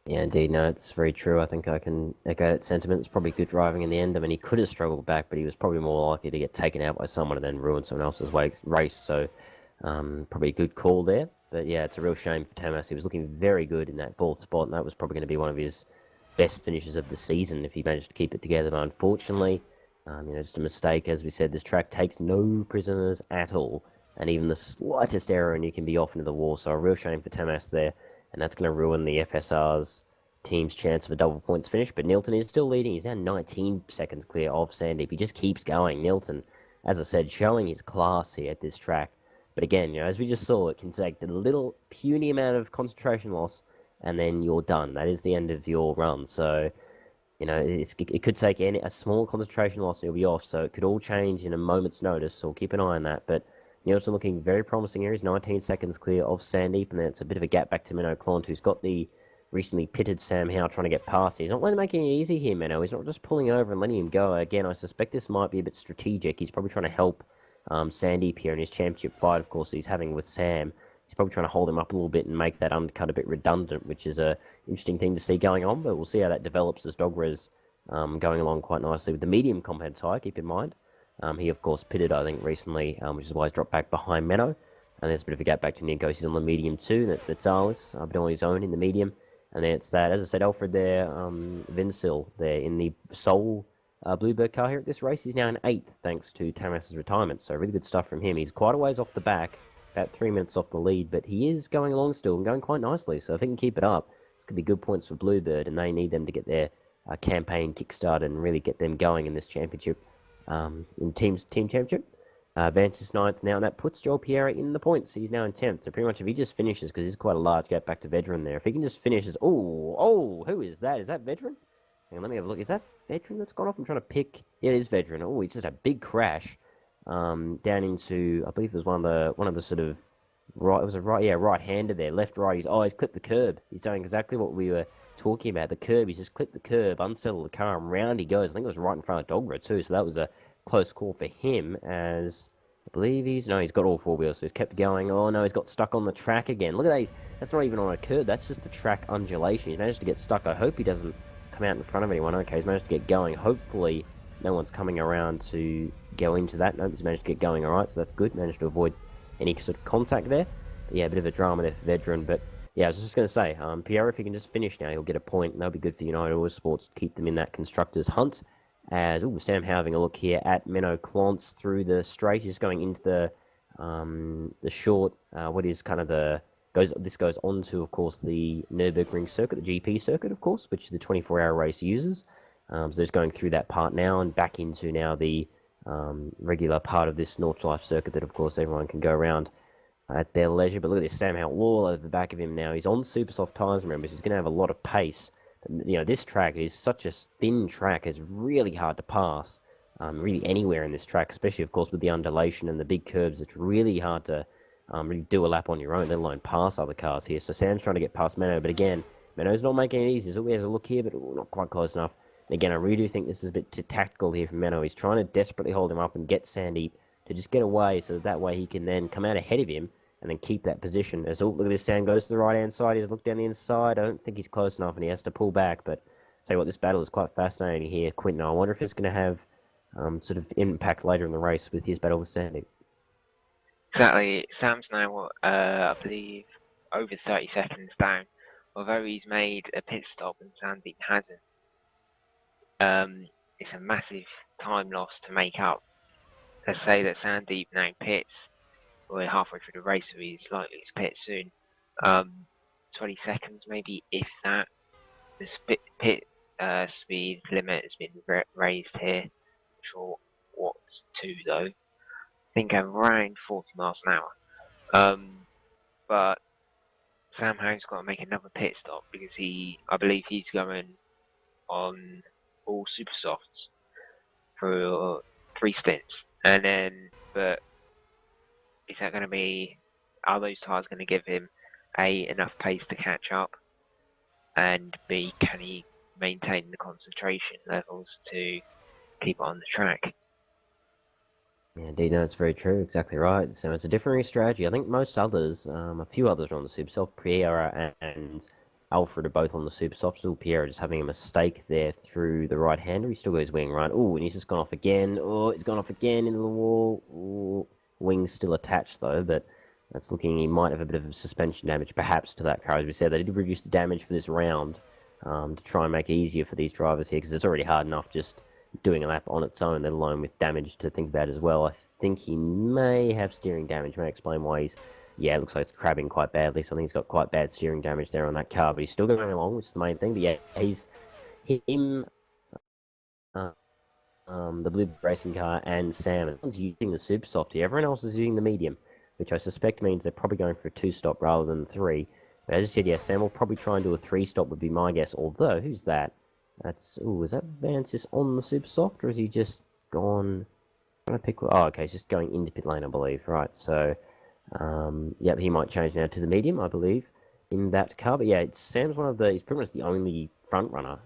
Yeah, indeed. No, it's very true. I think I can echo that sentiment. It's probably good driving in the end. I mean, he could have struggled back, but he was probably more likely to get taken out by someone and then ruin someone else's race. So, probably a good call there. But yeah, it's a real shame for Tamas. He was looking very good in that 4th spot, and that was probably going to be one of his best finishes of the season if he managed to keep it together. But unfortunately, just a mistake. As we said, this track takes no prisoners at all, and even the slightest error and you can be off into the wall. So a real shame for Tamas there. And that's going to ruin the FSR's team's chance of a double points finish. But Nilton is still leading. He's now 19 seconds clear of Sandeep. He just keeps going. Nilton, as I said, showing his class here at this track. But again, as we just saw, it can take the little puny amount of concentration loss, and then you're done. That is the end of your run. So, it could take a small concentration loss and you'll be off. So it could all change in a moment's notice. So we'll keep an eye on that. But Nielsen looking very promising here. He's 19 seconds clear of Sandeep, and then it's a bit of a gap back to Menno Clont, who's got the recently pitted Sam Howe trying to get past. He's not letting making it easy here, Menno. He's not just pulling over and letting him go. Again, I suspect this might be a bit strategic. He's probably trying to help Sandeep here in his championship fight, of course, he's having with Sam. He's probably trying to hold him up a little bit and make that undercut a bit redundant, which is a interesting thing to see going on, but we'll see how that develops as Dogger's going along quite nicely with the medium compound tyre, keep in mind. He, of course, pitted, I think, recently, which is why he's dropped back behind Menno. And there's a bit of a gap back to Nikos. He's on the medium too. That's Vitalis, but on his own in the medium. And then it's that, as I said, Alfred there, Vincil there in the sole Bluebird car here at this race. He's now in 8th thanks to Tamas's retirement. So really good stuff from him. He's quite a ways off the back, about 3 minutes off the lead, but he is going along still and going quite nicely. So if he can keep it up, it's going to be good points for Bluebird, and they need them to get their campaign kickstarted and really get them going in this championship, in team championship. Vance is 9th now, and that puts Joel Piera in the points. He's now in 10th. So pretty much if he just finishes, because he's quite a large gap back to Veteran there, if he can just finish as... Oh, who is that? Is that Veteran? Hang on, let me have a look. Is that Veteran that's gone off? I'm trying to pick... Yeah, it is Veteran. Oh, he just had a big crash down into... I believe it was one of the sort of... Right, it was a right-hander there. Left-right. He's clipped the curb. He's doing exactly what we were talking about. The curb. He's just clipped the curb, unsettled the car, and round he goes. I think it was right in front of Dogra too, so that was a close call for him, as I believe he's got all 4 wheels, so he's kept going. Oh no, he's got stuck on the track again. Look at that, that's not even on a curb, that's just the track undulation. He's managed to get stuck. I hope he doesn't come out in front of anyone. Okay, he's managed to get going. Hopefully no one's coming around to go into that. Nope, he's managed to get going alright, so that's good. Managed to avoid any sort of contact there. But yeah, a bit of a drama there for Veteran, but yeah, I was just going to say, Pierre, if he can just finish now, he'll get a point, and that'll be good for United Autosports to keep them in that constructors hunt. As Sam having a look here at Menno Clance through the straight. He's going into the short. What is kind of this goes on to, of course, the Nürburgring circuit, the GP circuit, of course, which is the 24-hour race uses. So just going through that part now and back into now the regular part of this Nordschleife circuit that, of course, everyone can go around at their leisure. But look at this, Sam Howell all over the back of him now. He's on super soft tyres, remember, so he's going to have a lot of pace. You know, this track is such a thin track, it's really hard to pass, really anywhere in this track, especially, of course, with the undulation and the big curves. It's really hard to really do a lap on your own, let alone pass other cars here. So Sam's trying to get past Menno, but again, Menno's not making it easy. So he has a look here, but not quite close enough. And again, I really do think this is a bit too tactical here from Menno. He's trying to desperately hold him up and get Sandeep to just get away, so that way he can then come out ahead of him and then keep that position. As look at this, Sam goes to the right-hand side. He's looked down the inside. I don't think he's close enough, and he has to pull back. But say what, this battle is quite fascinating here, Quinton. I wonder if it's going to have sort of impact later in the race with his battle with Sandy. Exactly. Sam's now, I believe, over 30 seconds down. Although he's made a pit stop and Sandeep hasn't. It's a massive time loss to make up. Let's say that Sandeep now pits. We're halfway through the race, so he's likely to pit soon. 20 seconds maybe, if that. The pit speed limit has been raised here. Not sure what to though. I think around 40 miles an hour. But Sam Howe's got to make another pit stop because I believe he's going on all super softs for 3 stints, and then but. Is that going to be, are those tyres going to give him A, enough pace to catch up, and B, can he maintain the concentration levels to keep on the track? Yeah, indeed, no, it's very true, exactly right. So it's a different strategy. I think most others, a few others are on the super soft. Pierre and Alfred are both on the super soft. Still Pierre just having a mistake there through the right-hander. He still goes wing right. Oh, and he's just gone off again. Oh, he's gone off again into the wall. Ooh. Wings still attached though, but that's looking, he might have a bit of suspension damage perhaps to that car. As we said, they did reduce the damage for this round to try and make it easier for these drivers here, because it's already hard enough just doing a lap on its own, let alone with damage to think about as well. I think he may have steering damage. May explain why he's, yeah, it looks like it's crabbing quite badly, so I think he's got quite bad steering damage there on that car, but he's still going along, which is the main thing. But yeah, he's him, the blue racing car, and Sam. Everyone's using the super soft here. Everyone else is using the medium, which I suspect means they're probably going for a 2-stop rather than 3. But as I said, yeah, Sam will probably try and do a 3-stop would be my guess. Although, who's that? That's, is that Vance just on the super soft, or is he just gone? I'm trying to pick. Oh, okay, he's just going into pit lane, I believe. Right, so, yep, he might change now to the medium, I believe, in that car. But yeah, Sam's he's pretty much the only front runner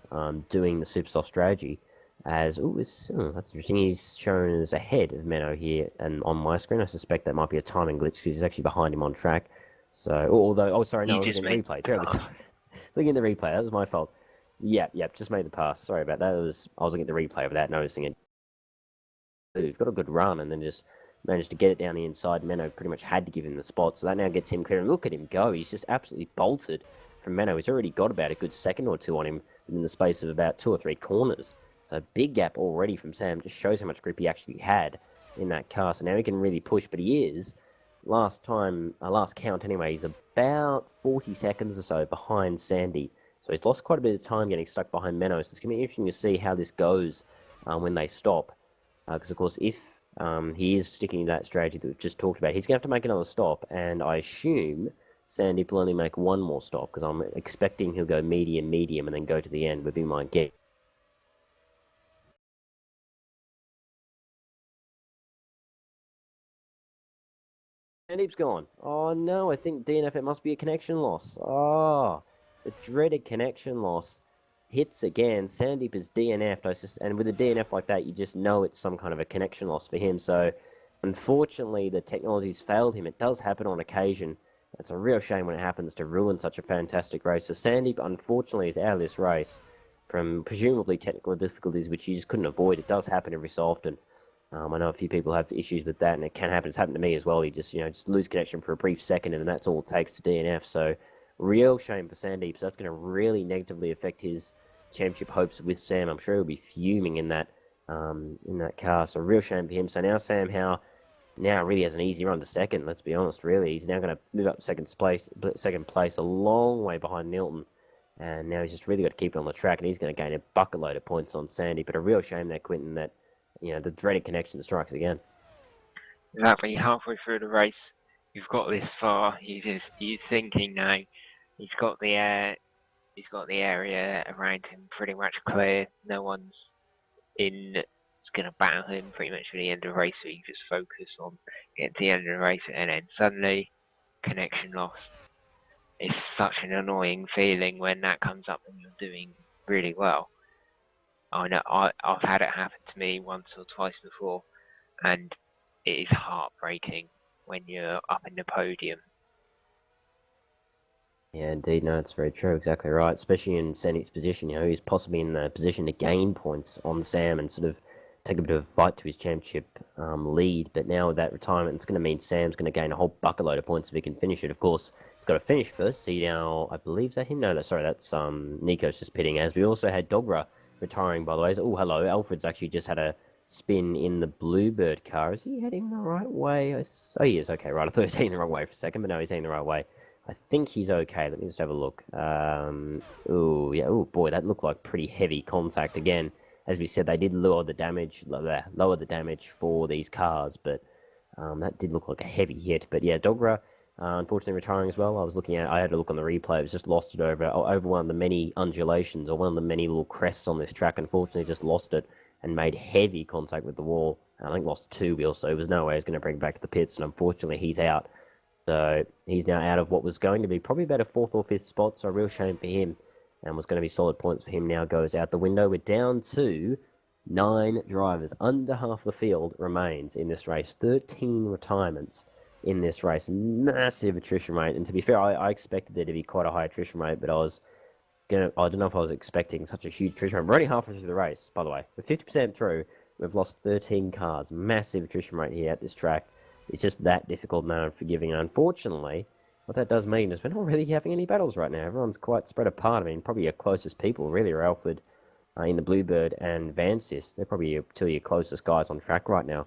doing the super soft strategy. As that's interesting. He's shown as ahead of Menno here, and on my screen, I suspect that might be a timing glitch because he's actually behind him on track. So, sorry, no, I was looking at the replay. Terribly sorry. Looking at the replay, that was my fault. Yep, just made the pass. Sorry about that. I was looking at the replay of that, noticing it. We've got a good run, and then just managed to get it down the inside. Menno pretty much had to give him the spot, so that now gets him clear. And look at him go. He's just absolutely bolted from Menno. He's already got about a good second or two on him in the space of about 2 or 3 corners. So big gap already from Sam. Just shows how much grip he actually had in that car. So now he can really push, but he is, last count anyway, he's about 40 seconds or so behind Sandy. So he's lost quite a bit of time getting stuck behind Menno. So it's going to be interesting to see how this goes when they stop. Because, of course, if he is sticking to that strategy that we've just talked about, he's going to have to make another stop. And I assume Sandy will only make one more stop, because I'm expecting he'll go medium, and then go to the end would be my guess. Sandeep's gone. Oh no, I think DNF, it must be a connection loss. Oh, the dreaded connection loss hits again. Sandeep is DNF'd, and with a DNF like that, you just know it's some kind of a connection loss for him. So, unfortunately, the technology's failed him. It does happen on occasion. It's a real shame when it happens to ruin such a fantastic race. So Sandeep, unfortunately, is out of this race from presumably technical difficulties, which you just couldn't avoid. It does happen every so often. I know a few people have issues with that, and it can happen. It's happened to me as well. You just lose connection for a brief second, and that's all it takes to DNF. So, real shame for Sandeep. So that's going to really negatively affect his championship hopes with Sam. I'm sure he'll be fuming in that car. So, real shame for him. So now Sam Howe really has an easy run to second. Let's be honest. Really, he's now going to move up second place, a long way behind Nilton. And now he's just really got to keep it on the track, and he's going to gain a bucket load of points on Sandy. But a real shame there, Quinton, that the dreaded connection strikes again. Exactly, halfway through the race, you've got this far. He's thinking now. He's got the area around him pretty much clear. No one's going to battle him pretty much for the end of the race. So you just focus on getting to the end of the race, and then suddenly connection lost. It's such an annoying feeling when that comes up and you're doing really well. I know I've had it happen to me once or twice before, and it is heartbreaking when you're up in the podium. Yeah, indeed. No, it's very true. Exactly right. Especially in Sandeep's position, he's possibly in the position to gain points on Sam and sort of take a bit of a fight to his championship lead. But now with that retirement, it's going to mean Sam's going to gain a whole bucket load of points if he can finish it. Of course, he's got to finish first. See now, I believe, is that him? No, sorry, that's Nico's just pitting. As we also had Dogra retiring, by the way. Oh, hello. Alfred's actually just had a spin in the Bluebird car. Is he heading the right way? Oh, he is. Okay, right. I thought he was heading the wrong way for a second, but no, he's heading the right way. I think he's okay. Let me just have a look. Oh, yeah. Oh, boy, that looked like pretty heavy contact again. As we said, they did lower the damage for these cars, but that did look like a heavy hit. But yeah, Dogra, unfortunately retiring as well. I had a look on the replay. It was just lost it over one of the many undulations, or one of the many little crests on this track. Unfortunately, just lost it and made heavy contact with the wall. I think lost 2 wheels, so there was no way he was going to bring it back to the pits, and unfortunately he's out. So he's now out of what was going to be probably about a 4th or 5th spot, so a real shame for him, and was going to be solid points for him, now goes out the window. We're down to 9 drivers. Under half the field remains in this race. 13 retirements in this race. Massive attrition rate, and to be fair, I expected there to be quite a high attrition rate, but I don't know if I was expecting such a huge attrition rate. We're only halfway through the race, by the way. We're 50% through. We've lost 13 cars. Massive attrition rate here at this track. It's just that difficult now and forgiving. And unfortunately, what that does mean is we're not really having any battles right now. Everyone's quite spread apart. I mean, probably your closest people really are Alfred in the Bluebird and Vansis. They're probably 2 of your closest guys on track right now.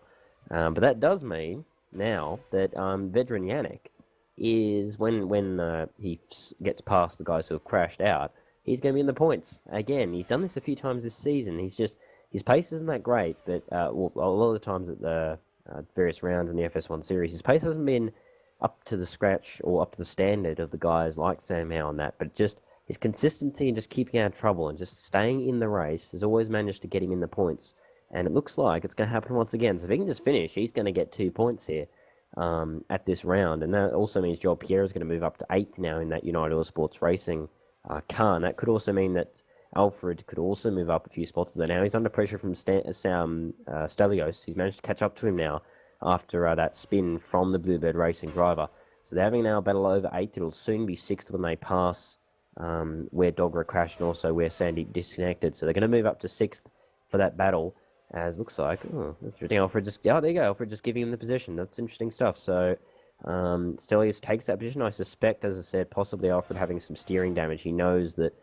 But that does mean now that veteran Yannick is, when he gets past the guys who have crashed out, he's going to be in the points. Again, he's done this a few times this season. His pace isn't that great, but a lot of the times at the various rounds in the FS1 series, his pace hasn't been up to the scratch or up to the standard of the guys like Sam Howe and that, but just his consistency and just keeping out of trouble and just staying in the race has always managed to get him in the points, and it looks like it's going to happen once again. So if he can just finish, he's going to get 2 points here at this round, and that also means Joel Pierre is going to move up to 8th now in that United Autosports Racing car, and that could also mean that Alfred could also move up a few spots there. Now he's under pressure from Stelios. He's managed to catch up to him now after that spin from the Bluebird Racing driver. So they're having now a battle over 8th. It'll soon be 6th when they pass where Dogra crashed and also where Sandy disconnected. So they're going to move up to 6th for that battle, as looks like. Oh, that's interesting. Alfred there you go. Alfred just giving him the position. That's interesting stuff. So Stelios takes that position. I suspect, as I said, possibly after having some steering damage, he knows that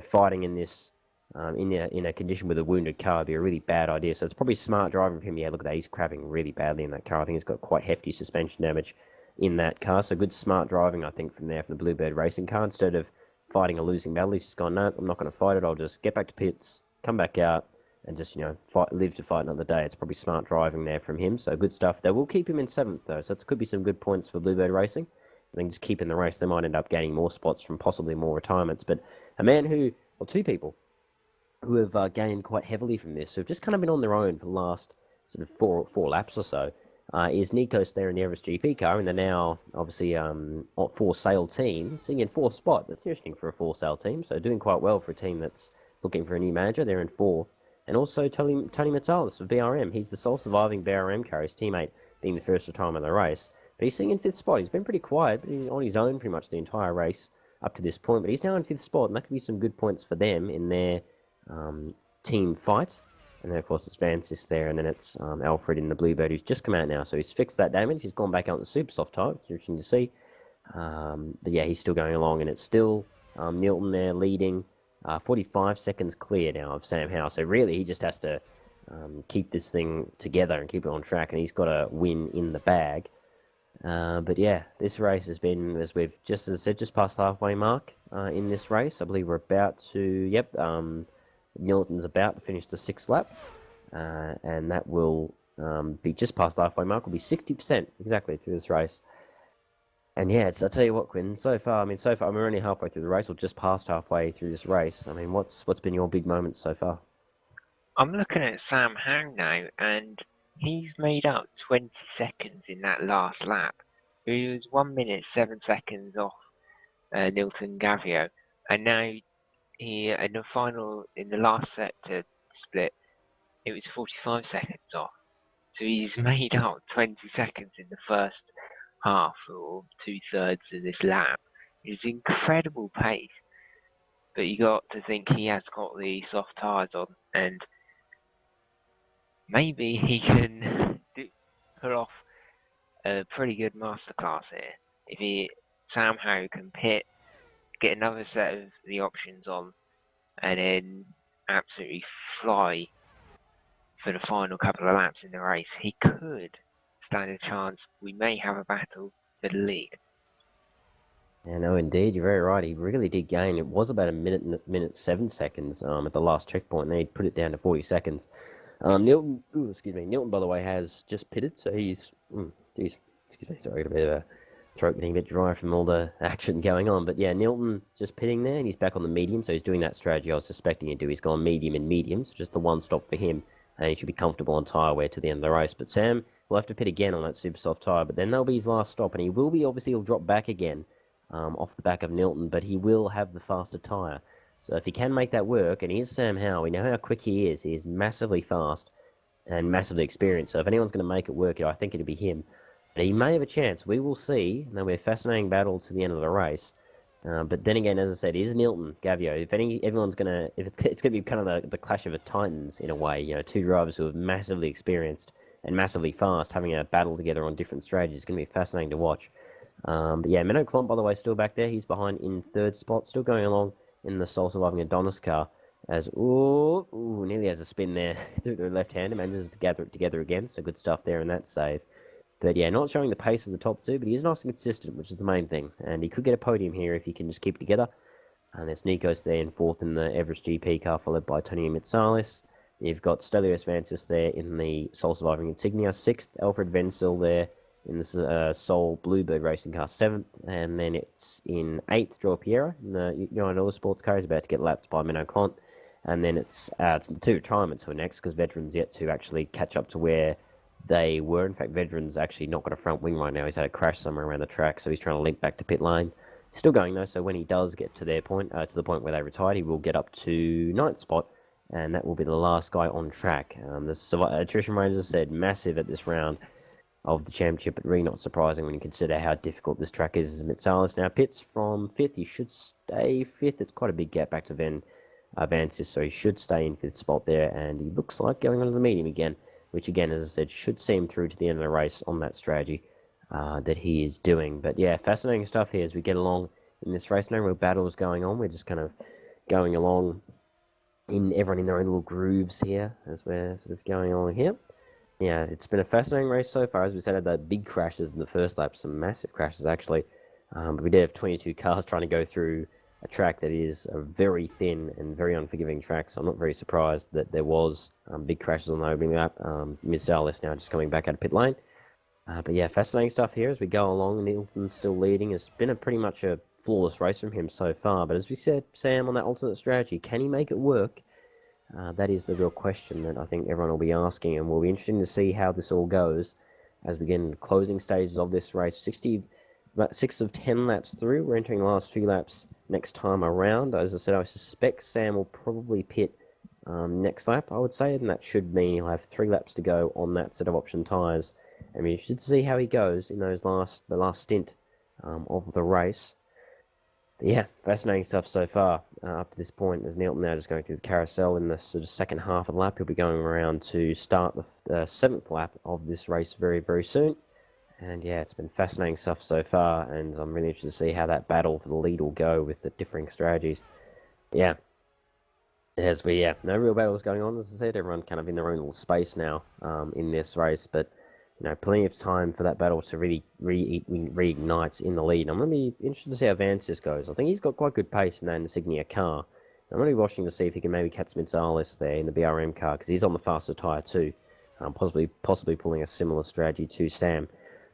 fighting in this in a condition with a wounded car would be a really bad idea. So it's probably smart driving for him. Yeah, look at that. He's crapping really badly in that car. I think he's got quite hefty suspension damage in that car. So good smart driving, I think, from there from the Bluebird racing car. Instead of fighting a losing battle, he's just gone, no, I'm not going to fight it. I'll just get back to pits, come back out, and just, live to fight another day. It's probably smart driving there from him. So good stuff. They will keep him in 7th, though. So it could be some good points for Bluebird Racing. I think just keeping the race, they might end up gaining more spots from possibly more retirements. But a man or two people, who have gained quite heavily from this, who have just kind of been on their own for the last sort of four laps or so, is Nikos there in the Everest GP car, and they're now obviously for sale team, sitting in 4th spot. That's interesting for a for sale team, so doing quite well for a team that's looking for a new manager. They're in 4th. And also Tony Metalis of BRM. He's the sole surviving BRM car, his teammate being the first retirement of the race. But he's sitting in 5th spot. He's been pretty quiet, but he's on his own pretty much the entire race up to this point. But he's now in 5th spot, and that could be some good points for them in their team fight. And then, of course, it's Vansis there, and then it's Alfred in the Bluebird, who's just come out now. So he's fixed that damage. He's gone back out in the super soft type. It's interesting to see. But yeah, he's still going along, and it's still Nilton there leading. 45 seconds clear now of Sam Howe. So really, he just has to keep this thing together and keep it on track, and he's got a win in the bag. But yeah, this race has been, as I said, just past the halfway mark in this race. I believe we're about to, Nilton's about to finish the 6th lap, and that will be just past the halfway mark. Will be 60% exactly through this race. And yeah, I'll tell you what, Quinn, so far we're only halfway through the race, or just past halfway through this race. I mean, what's been your big moments so far? I'm looking at Sam Howe now, and he's made up 20 seconds in that last lap. He was 1 minute 7 seconds off Nilton Gavio, and now he in the last sector split, it was 45 seconds off. So he's made up 20 seconds in the first half or 2/3 of this lap. It's incredible pace, but you got to think he has got the soft tyres on, and maybe he can pull off a pretty good masterclass here. If he somehow can get another set of the options on, and then absolutely fly for the final couple of laps in the race, he could stand a chance. We may have a battle for the lead. Yeah, no, indeed, you're very right. He really did gain. It was about a minute 7 seconds at the last checkpoint. Then he put it down to 40 seconds. Nilton, Nilton, by the way, has just pitted, so he's, excuse me, sorry, got a bit of a throat getting a bit dry from all the action going on. But yeah, Nilton just pitting there, and he's back on the medium, so he's doing that strategy I was suspecting he'd do. He's gone medium and medium, so just the one stop for him, and he should be comfortable on tyre wear to the end of the race. But Sam will have to pit again on that super soft tyre, but then that'll be his last stop, and he'll drop back again off the back of Nilton, but he will have the faster tyre. So if he can make that work, and here's Sam Howe, we know how quick he is. He is massively fast and massively experienced, so if anyone's going to make it work, I think it'll be him. And he may have a chance. We will see. There'll be a fascinating battle to the end of the race. But then again, as I said, it is Nilton Gavio. If it's going to be kind of the clash of the titans in a way. Two drivers who are massively experienced and massively fast, having a battle together on different strategies. It's going to be fascinating to watch. But yeah, Menno Klomp, by the way, still back there. He's behind in 3rd spot, still going along in the sole surviving Adonis car. As nearly has a spin there through the left hand, and manages to gather it together again. So good stuff there in that save. But yeah, not showing the pace of the top two, but he is nice and consistent, which is the main thing. And he could get a podium here if he can just keep it together. And there's Nikos there in 4th in the Everest GP car, followed by Tony Mitsalis. You've got Stelios Vansis there in the sole surviving Insignia, 6th. Alfred Vensil there in the sole Bluebird racing car, 7th. And then it's in 8th, Joel Piera in the United Sports car. He's about to get lapped by Menno Klomp. And then it's the two retirements who are next, because Veterans yet to actually catch up to where they were. In fact, Veterans actually not got a front wing right now. He's had a crash somewhere around the track, so he's trying to link back to pit lane. Still going though, so when he does get to their point, to the point where they retired, he will get up to 9th spot, and that will be the last guy on track. The attrition rate, as I said, massive at this round of the championship, but really not surprising when you consider how difficult this track is. Mitsalis now pits from 5th. He should stay 5th. It's quite a big gap back to Vansis, so he should stay in 5th spot there, and he looks like going onto the medium again, which again, as I said, should see him through to the end of the race on that strategy. that he is doing. But yeah, fascinating stuff here as we get along in this race. No real battles going on. We're just kind of going along everyone in their own little grooves here as we're sort of going along here. Yeah, it's been a fascinating race so far. As we said, had the big crashes in the first lap, some massive crashes actually. But we did have 22 cars trying to go through a track that is a very thin and very unforgiving track, so I'm not very surprised that there was big crashes on the opening lap. Ms. Dallas now just coming back out of pit lane. But yeah, fascinating stuff here as we go along. Nilton's still leading. It's been pretty much a flawless race from him so far. But as we said, Sam, on that alternate strategy, can he make it work? That is the real question that I think everyone will be asking, and will be interesting to see how this all goes as we get into the closing stages of this race. About 6 of 10 laps through. We're entering the last few laps next time around. As I said, I suspect Sam will probably pit next lap, I would say, and that should mean he'll have 3 laps to go on that set of option tyres. I mean, you should see how he goes in the last stint of the race. But yeah, fascinating stuff so far up to this point. As Nilton now just going through the carousel in the sort of second half of the lap, he'll be going around to start the 7th lap of this race very, very soon. And yeah, it's been fascinating stuff so far, and I'm really interested to see how that battle for the lead will go with the differing strategies. Yeah, no real battles going on, as I said. Everyone kind of in their own little space now in this race, but plenty of time for that battle to really reignite in the lead. I'm going to be interested to see how Vance goes. I think he's got quite good pace in that Insignia car. I'm going to be watching to see if he can maybe catch Gonzalez there in the BRM car, because he's on the faster tyre too, possibly pulling a similar strategy to Sam.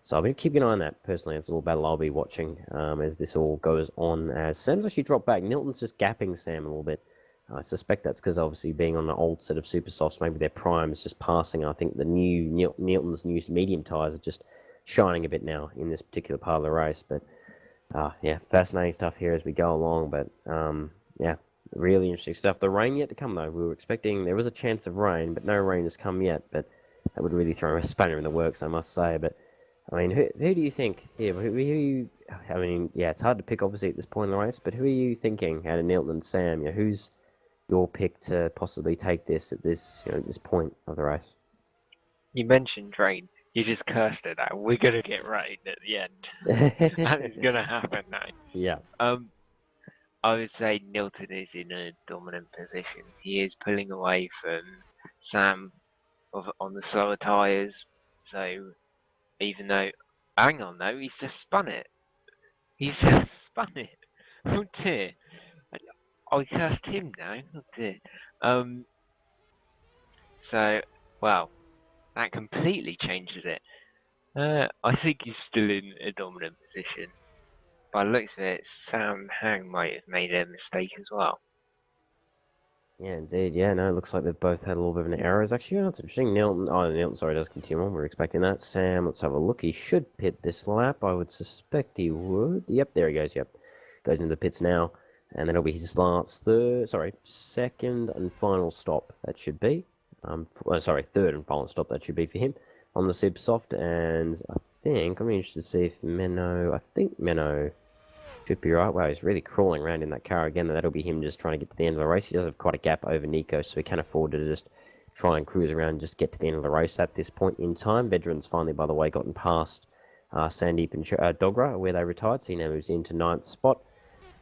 So I'll be keeping an eye on that, personally. It's a little battle I'll be watching as this all goes on. As Sam's actually dropped back. Nilton's just gapping Sam a little bit. I suspect that's because obviously being on an old set of super softs, maybe their prime is just passing. I think the new Nilton's new medium tyres are just shining a bit now in this particular part of the race. But yeah, fascinating stuff here as we go along. But yeah, really interesting stuff. The rain yet to come though. We were expecting there was a chance of rain, but no rain has come yet. But that would really throw a spanner in the works, I must say. But I mean, who do you think here? I mean, yeah, it's hard to pick obviously at this point in the race. But who are you thinking out of Nilton and Sam? Who's your pick to possibly take this at this this point of the race? You mentioned rain. You just cursed it out. We're gonna get rain at the end. That is gonna happen now. Yeah. I would say Nilton is in a dominant position. He is pulling away from Sam on the slower tyres. So even though, hang on though, he's just spun it. He's just spun it. Oh dear. I cursed him now. Oh dear. So, well, that completely changes it. I think he's still in a dominant position. By the looks of it, Sam Hang might have made a mistake as well. Yeah, indeed. Yeah, no, it looks like they've both had a little bit of an error. It's actually, that's interesting. Nilton, sorry, does continue on. We're expecting that. Sam, let's have a look. He should pit this lap. I would suspect he would. Yep, there he goes. Yep. Goes into the pits now. And then it'll be his second and final stop. That should be. Third and final stop. That should be for him on the Super Soft. And I think, I'm interested to see if Menno should be right. Wow, he's really crawling around in that car again. That'll be him just trying to get to the end of the race. He does have quite a gap over Nico, so he can afford to just try and cruise around and just get to the end of the race at this point in time. Veterans finally, by the way, gotten past Sandeep and Dogra, where they retired, so he now moves into 9th spot.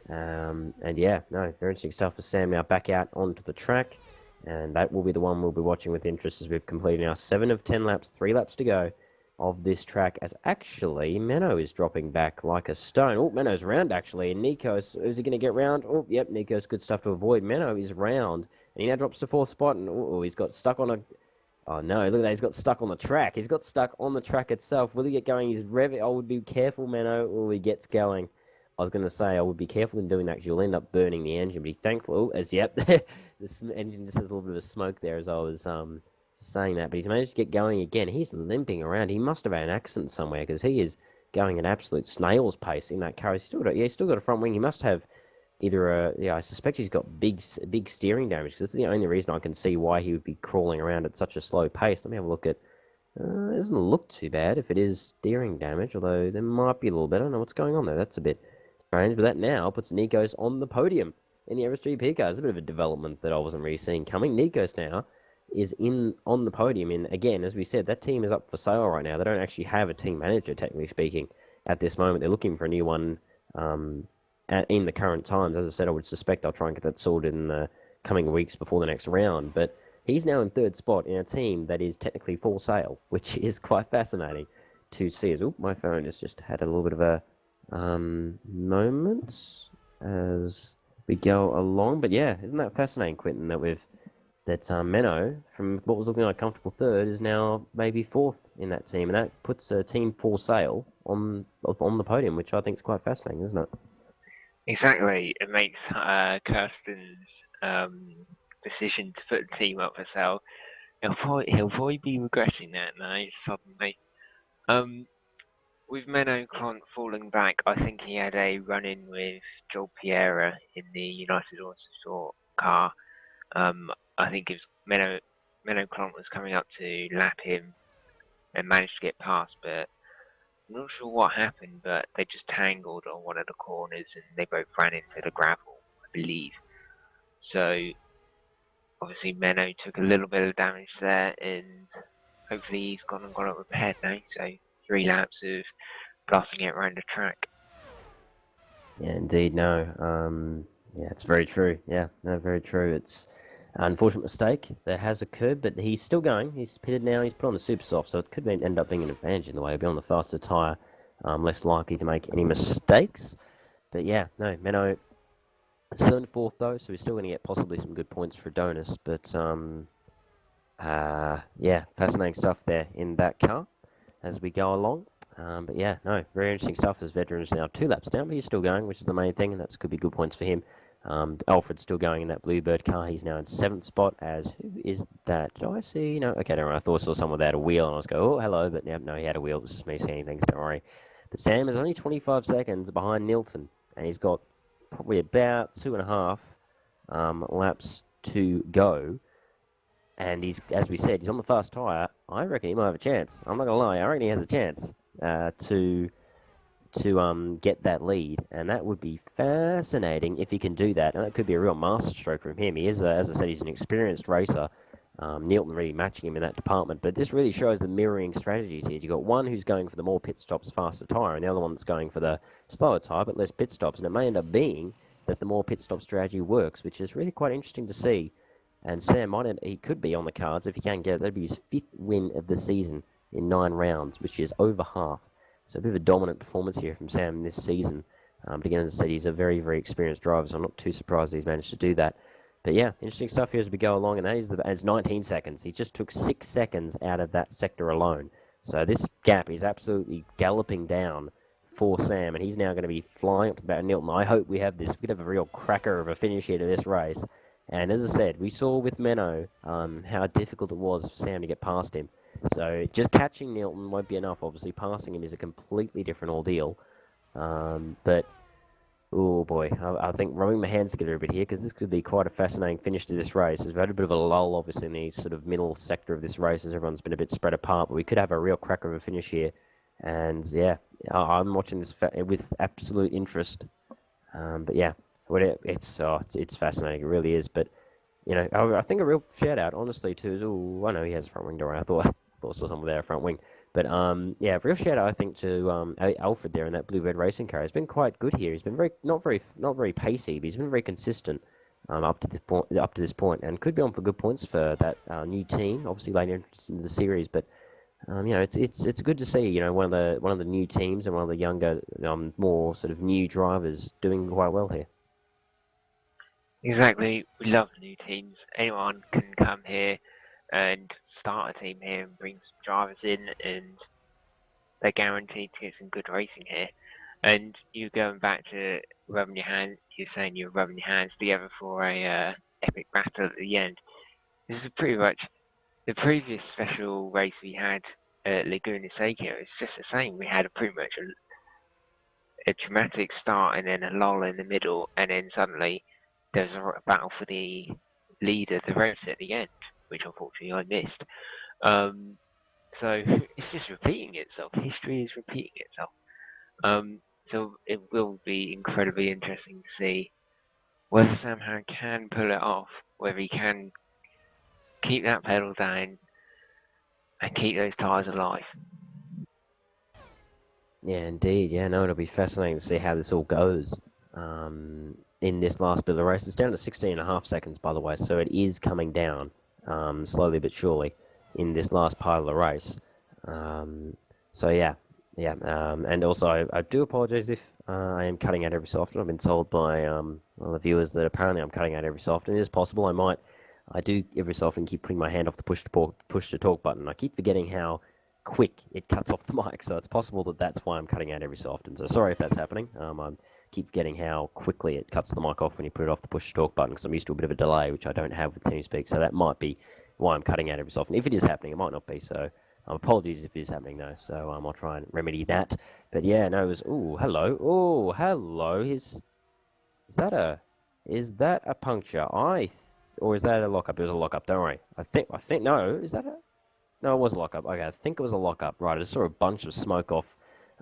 And yeah, no, very interesting stuff for Sam now back out onto the track. And that will be the one we'll be watching with interest as we've completed now 7 of 10 laps, 3 laps to go of this track, as actually Menno is dropping back like a stone. Oh, Menno's round actually, and Nico's, is he going to get round? Oh, yep, Nico's good stuff to avoid. Menno is round, and he now drops to 4th spot, and he's got stuck on a... Oh no, look at that, he's got stuck on the track. He's got stuck on the track itself. Will he get going? He's revving. I would be careful, Menno, or he gets going. I was going to say, I would be careful in doing that, because you'll end up burning the engine, but be thankful, as yep, this engine just has a little bit of smoke there as I was... saying that, but he's managed to get going again. He's limping around. He must have had an accident somewhere, because he is going at absolute snail's pace in that car. He's still got a front wing. He must have either I suspect he's got big steering damage, because this is the only reason I can see why he would be crawling around at such a slow pace. Let me have a look at... it doesn't look too bad if it is steering damage, although there might be a little bit. I don't know what's going on there. That's a bit strange, but that now puts Nikos on the podium in the FS3 car. It's a bit of a development that I wasn't really seeing coming. Nikos now is in on the podium. And again, as we said, that team is up for sale right now. They don't actually have a team manager, technically speaking, at this moment. They're looking for a new one in the current times. As I said, I would suspect they'll try and get that sorted in the coming weeks before the next round. But he's now in third spot in a team that is technically for sale, which is quite fascinating to see. As my phone has just had a little bit of a moment as we go along. But yeah, isn't that fascinating, Quentin, that Menno, from what was looking like a comfortable third, is now maybe fourth in that team, and that puts a team for sale on the podium, which I think is quite fascinating, isn't it? Exactly. It makes Kirsten's decision to put the team up for sale. He'll probably be regretting that now suddenly. With Menno falling back, I think he had a run-in with Joel Piera in the United Autosport car. I think it was Menno Clont was coming up to lap him and managed to get past, but I'm not sure what happened, but they just tangled on one of the corners and they both ran into the gravel, I believe. So obviously Menno took a little bit of damage there, and hopefully he's got it repaired now. So 3 laps of blasting it around the track. Yeah, indeed. No. Yeah, it's very true. Yeah, no, very true. It's an unfortunate mistake that has occurred, but he's still going. He's pitted now. He's put on the super soft, so it could end up being an advantage in the way. He'll be on the faster tyre, less likely to make any mistakes. But yeah, no, Menno, it's third and fourth though, so we're still going to get possibly some good points for Adonis. But yeah, fascinating stuff there in that car as we go along. But yeah, no, very interesting stuff as veterans now 2 laps down, but he's still going, which is the main thing, and that could be good points for him. Alfred's still going in that Bluebird car. He's now in 7th spot as, who is that? Did I see? No, okay, don't worry. I thought I saw someone without a wheel, and I was going, oh, hello, but no, he had a wheel. It was just me seeing things, don't worry. But Sam is only 25 seconds behind Nilton, and he's got probably about 2.5 laps to go. And he's, as we said, he's on the fast tyre. I reckon he might have a chance. I'm not gonna lie. I reckon he has a chance to get that lead, and that would be fascinating if he can do that. And that could be a real masterstroke from him. He is, as I said, he's an experienced racer. Nilton really matching him in that department. But this really shows the mirroring strategies here. You've got one who's going for the more pit stops, faster tyre, and the other one that's going for the slower tyre, but less pit stops. And it may end up being that the more pit stop strategy works, which is really quite interesting to see. And Sam he could be on the cards if he can get it. That'd be his 5th win of the season in 9 rounds, which is over half. So a bit of a dominant performance here from Sam this season. But again, as I said, he's a very, very experienced driver, so I'm not too surprised he's managed to do that. But yeah, interesting stuff here as we go along, and it's 19 seconds. He just took 6 seconds out of that sector alone. So this gap is absolutely galloping down for Sam, and he's now going to be flying up to the back of Nilton. I hope we could have a real cracker of a finish here to this race. And as I said, we saw with Menno how difficult it was for Sam to get past him. So just catching Nilton won't be enough. Obviously, passing him is a completely different ordeal. But, oh boy, I think rubbing my hands together a bit here, because this could be quite a fascinating finish to this race. We've had a bit of a lull, obviously, in the sort of middle sector of this race, as everyone's been a bit spread apart. But we could have a real cracker of a finish here. And yeah, I'm watching this with absolute interest. But yeah, it's fascinating. It really is. But you know, I think a real shout out, honestly, to I know he has a front wing door. I thought I saw someone there a front wing. But yeah, real shout out I think to Alfred there in that Bluebird racing car. He's been quite good here. He's been not very pacey, but he's been very consistent up to this point, and could be on for good points for that new team. Obviously later in the series, but you know, it's good to see, you know, one of the new teams and one of the younger, more sort of new drivers doing quite well here. Exactly. We love new teams. Anyone can come here and start a team here and bring some drivers in, and they're guaranteed to get some good racing here. And you going back to rubbing your hands, you're saying you're rubbing your hands together for a epic battle at the end. This is pretty much the previous special race we had at Laguna Seca. It's just the same. We had pretty much a dramatic start and then a lull in the middle, and then suddenly there was a battle for the lead of the race at the end, which unfortunately I missed. So it's just repeating itself. History is repeating itself. So it will be incredibly interesting to see whether Sam Harren can pull it off, whether he can keep that pedal down and keep those tyres alive. Yeah, indeed. Yeah, no, it'll be fascinating to see how this all goes in this last bit of the race. It's down to 16.5 seconds, by the way, so it is coming down slowly but surely in this last part of the race. So, yeah. And also, I do apologize if I am cutting out every so often. I've been told by the viewers that apparently I'm cutting out every so often. It is possible I do every so often keep putting my hand off the push to talk button. I keep forgetting how quick it cuts off the mic, so it's possible that that's why I'm cutting out every so often. So sorry if that's happening. I keep forgetting how quickly it cuts the mic off when you put it off the push to talk button, because I'm used to a bit of a delay, which I don't have with SimSpeak. So that might be why I'm cutting out every so often. If it is happening, it might not be. So apologies if it is happening though. So I'll try and remedy that. But yeah, no, it was hello. Oh, hello. Is that a puncture? Or is that a lockup? It was a lockup. Don't worry. I think no. Is that a No, it was a lockup. Okay, I think it was a lockup. Right, I just saw a bunch of smoke off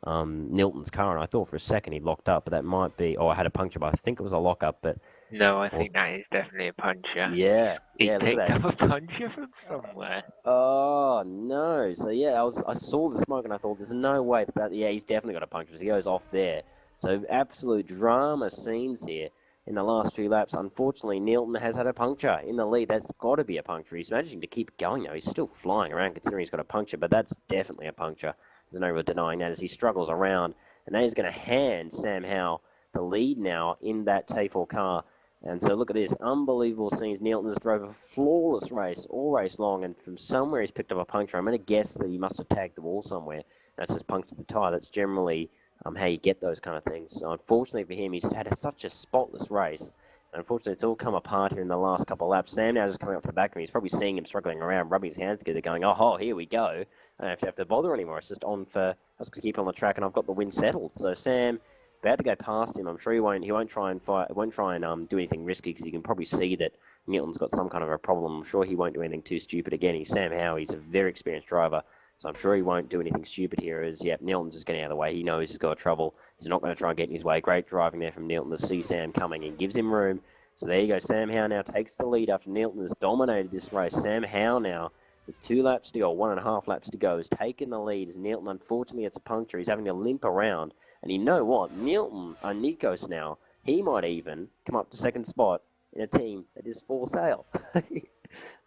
Nilton's car, and I thought for a second he'd locked up, but that might be... Oh, I had a puncture, but I think it was a lockup, but... No, I think that is definitely a puncture. Yeah, He look picked at that. up a puncture from somewhere. Oh, no. So, yeah, I saw the smoke, and I thought, there's no way that... Yeah, he's definitely got a puncture, so he goes off there. So, absolute drama scenes here in the last few laps. Unfortunately, Nilton has had a puncture in the lead. That's got to be a puncture. He's managing to keep going, though. He's still flying around considering he's got a puncture, but that's definitely a puncture. There's no real denying that as he struggles around. And that is going to hand Sam Howell the lead now in that T4 car. And so look at this. Unbelievable scenes. Nilton has drove a flawless race all race long, and from somewhere he's picked up a puncture. I'm going to guess that he must have tagged the wall somewhere. That's just punctured the tyre. That's generally... how you get those kind of things. So unfortunately for him, he's had such a spotless race. And unfortunately, it's all come apart here in the last couple of laps. Sam now just coming up to the back of him. He's probably seeing him struggling around, rubbing his hands together, going, oh, here we go. I don't actually have to bother anymore. It's just on for... I was going to keep it on the track, and I've got the win settled. So Sam, about to go past him. I'm sure he won't try and fight. Won't try and do anything risky, because you can probably see that Newton's got some kind of a problem. I'm sure he won't do anything too stupid. Again, he's Sam Howell. He's a very experienced driver. So I'm sure he won't do anything stupid here as, Nilton's just getting out of the way. He knows he's got trouble. He's not going to try and get in his way. Great driving there from Nilton to see Sam coming and gives him room. So there you go. Sam Howell now takes the lead after Nilton has dominated this race. Sam Howell now, with 2 laps to go, 1.5 laps to go, has taken the lead as Nilton unfortunately gets a puncture. He's having to limp around. And you know what? Nikos now, he might even come up to second spot in a team that is for sale. I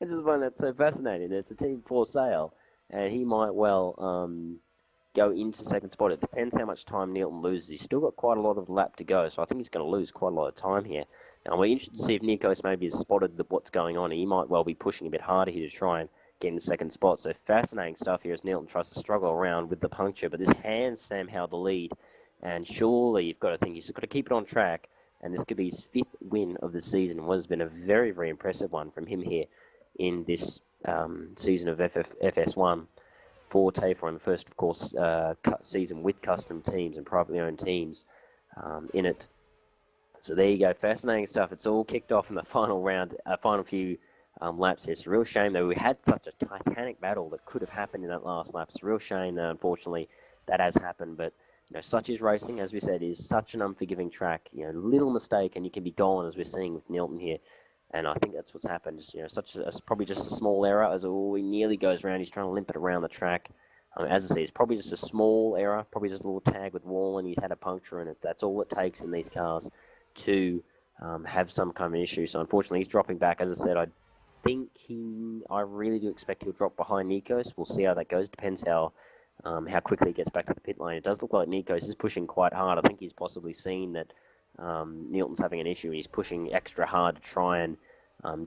just find that so fascinating. It's a team for sale. And he might well go into second spot. It depends how much time Nilton loses. He's still got quite a lot of lap to go, so I think he's going to lose quite a lot of time here. Now, we're interested to see if Nikos maybe has spotted what's going on. He might well be pushing a bit harder here to try and get into second spot. So fascinating stuff here as Nilton tries to struggle around with the puncture. But this hands Sam Howell the lead. And surely you've got to think he's just got to keep it on track. And this could be his 5th win of the season. What has been a very, very impressive one from him here in this season of FS1 for Tafer, and the first, of course, season with custom teams and privately owned teams in it. So there you go, fascinating stuff. It's all kicked off in the final round, final few laps here. It's a real shame that we had such a titanic battle that could have happened in that last lap. It's a real shame that unfortunately that has happened, but such is racing. As we said, is such an unforgiving track. Little mistake and you can be gone, as we're seeing with Nilton here. And I think that's what's happened. Probably just a small error. As he nearly goes around, he's trying to limp it around the track. As I say, it's probably just a small error. Probably just a little tag with wall, and he's had a puncture, and that's all it takes in these cars to have some kind of issue. So unfortunately, he's dropping back. As I said, I really do expect he'll drop behind Nikos. We'll see how that goes. Depends how quickly he gets back to the pit lane. It does look like Nikos is pushing quite hard. I think he's possibly seen that Nilton's having an issue. He's pushing extra hard to try and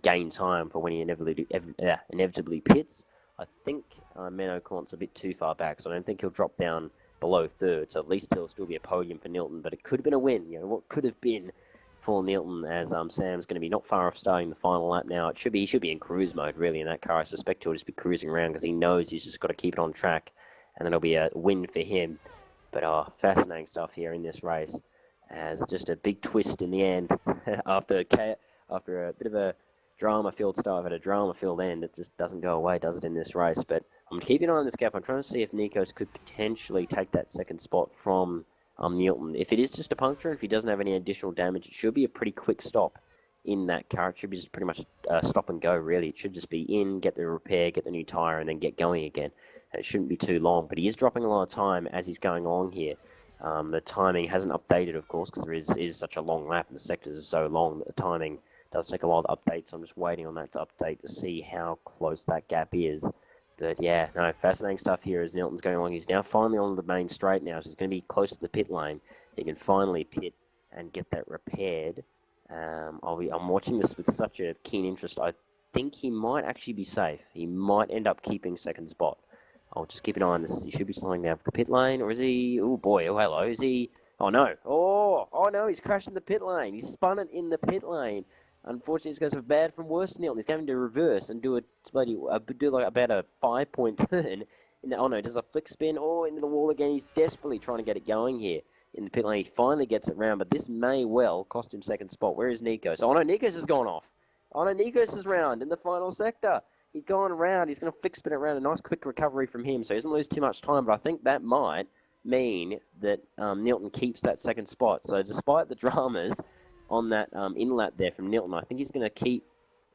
gain time for when he inevitably pits. I think Menno Cornt's a bit too far back, so I don't think he'll drop down below 3rd. So at least he'll still be a podium for Nilton, but it could have been a win. What could have been for Nilton, as Sam's going to be not far off starting the final lap now. He should be in cruise mode really in that car. I suspect he'll just be cruising around because he knows he's just got to keep it on track, and that'll be a win for him. But fascinating stuff here in this race. As just a big twist in the end after a bit of a drama-filled start at a drama-filled end. It just doesn't go away, does it, in this race? But I'm keeping an eye on this gap. I'm trying to see if Nikos could potentially take that second spot from Nilton. If it is just a puncture, if he doesn't have any additional damage, it should be a pretty quick stop in that car. It should be just pretty much stop and go, really. It should just be in, get the repair, get the new tyre, and then get going again. And it shouldn't be too long, but he is dropping a lot of time as he's going along here. The timing hasn't updated, of course, because there is such a long lap, and the sectors are so long that the timing does take a while to update, so I'm just waiting on that to update to see how close that gap is. But yeah, no, fascinating stuff here as Nilton's going along. He's now finally on the main straight now, so he's going to be close to the pit lane. He can finally pit and get that repaired. I'm watching this with such a keen interest. I think he might actually be safe. He might end up keeping second spot. I'll just keep an eye on this. He should be slowing down for the pit lane, or is he? Oh boy! Oh hello! Is he? Oh no! Oh no! He's crashed in the pit lane. He's spun it in the pit lane. Unfortunately, this goes from bad from worse to Nilton. He's having to reverse and do like about a 5-point turn. Oh no! Does a flick spin? Oh, into the wall again. He's desperately trying to get it going here in the pit lane. He finally gets it round, but this may well cost him second spot. Where is Nikos? Oh no! Nikos has gone off. Oh no! Nikos is round in the final sector. He's gone around. He's going to flick spin it around. A nice quick recovery from him, so he doesn't lose too much time. But I think that might mean that Nilton keeps that second spot. So despite the dramas on that in-lap there from Nilton, I think he's going to keep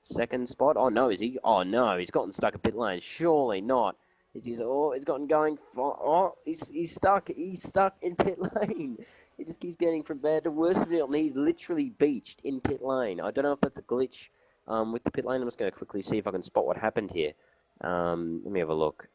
second spot. Oh no, is he? Oh no, he's gotten stuck in pit lane. Surely not. He's gotten going. Oh, he's stuck. He's stuck in pit lane. It just keeps getting from bad to worse for Nilton. He's literally beached in pit lane. I don't know if that's a glitch. With the pit lane, I'm just going to quickly see if I can spot what happened here. Let me have a look.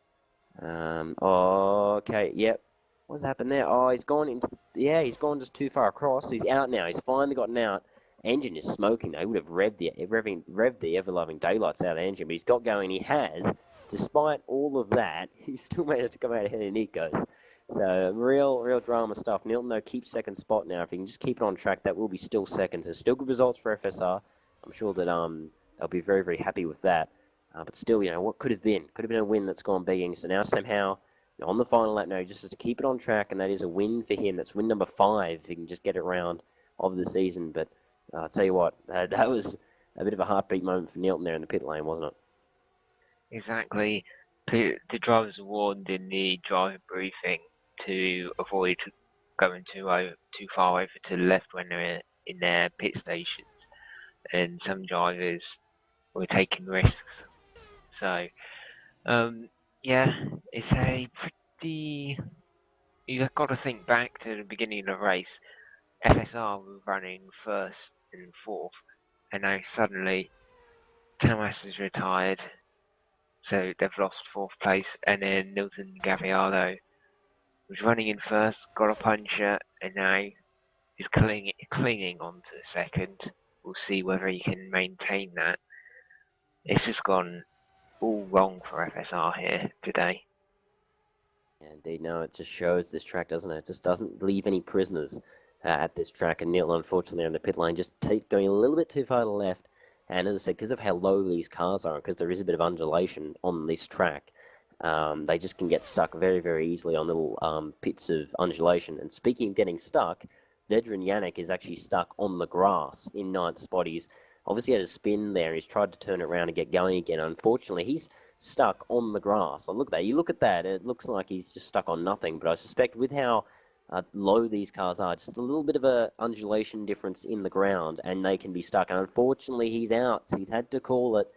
Okay, yep. What's happened there? Oh, he's gone into he's gone just too far across. He's out now. He's finally gotten out. Engine is smoking. They would have revved the ever-loving daylights out of the engine, but he's got going. He has. Despite all of that, he's still managed to come out ahead of Nikos. So, real drama stuff. Nilton, though, keeps second spot now. If he can just keep it on track, that will be still second. So, still good results for FSR. I'm sure that they'll be very, very happy with that. But still, what could have been? Could have been a win that's gone begging. So now somehow, on the final lap, just to keep it on track, and that is a win for him. That's win number 5, if he can just get it round of the season. But I'll tell you what, that was a bit of a heartbeat moment for Nilton there in the pit lane, wasn't it? Exactly. The drivers were warned in the driver briefing to avoid going too far over to the left when they're in their pit stations. And some drivers were taking risks. So, it's a pretty... You've got to think back to the beginning of the race. FSR were running first and fourth, and now suddenly Thomas has retired, so they've lost fourth place, and then Nilton Gaviardo was running in first, got a puncture, and now is clinging on to second. We'll see whether he can maintain that. It's just gone all wrong for FSR here today. Yeah, indeed, no, it just shows this track, doesn't it? It just doesn't leave any prisoners at this track. And Neil, unfortunately, on the pit lane, just going a little bit too far to the left. And as I said, because of how low these cars are, because there is a bit of undulation on this track, they just can get stuck very, very easily on little pits of undulation. And speaking of getting stuck, veteran Yannick is actually stuck on the grass in ninth spot. He's obviously had a spin there. He's tried to turn it around and get going again. Unfortunately, he's stuck on the grass. Look at that. You look at that, it looks like he's just stuck on nothing. But I suspect with how low these cars are, just a little bit of a undulation difference in the ground, and they can be stuck. And unfortunately, he's out. So he's had to call it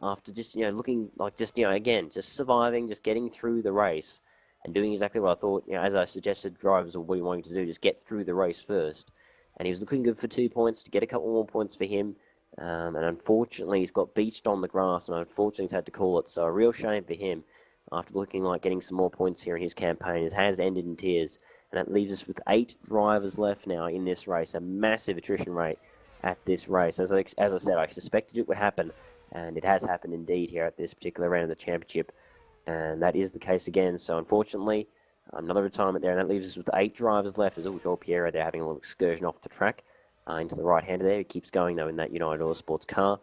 after just, looking like again, just surviving, just getting through the race and doing exactly what I thought, as I suggested drivers will be wanting to do, just get through the race first. And he was looking good for 2 points, to get a couple more points for him. And unfortunately, he's got beached on the grass, and unfortunately, he's had to call it. So a real shame for him, after looking like getting some more points here in his campaign. It has ended in tears, and that leaves us with 8 drivers left now in this race. A massive attrition rate at this race. As I said, I suspected it would happen, and it has happened indeed here at this particular round of the championship. And that is the case again. So unfortunately, another retirement there, and that leaves us with 8 drivers left. As Joel Piero, they're having a little excursion off the track into the right-hander there. He keeps going, though, in that United Autosports car.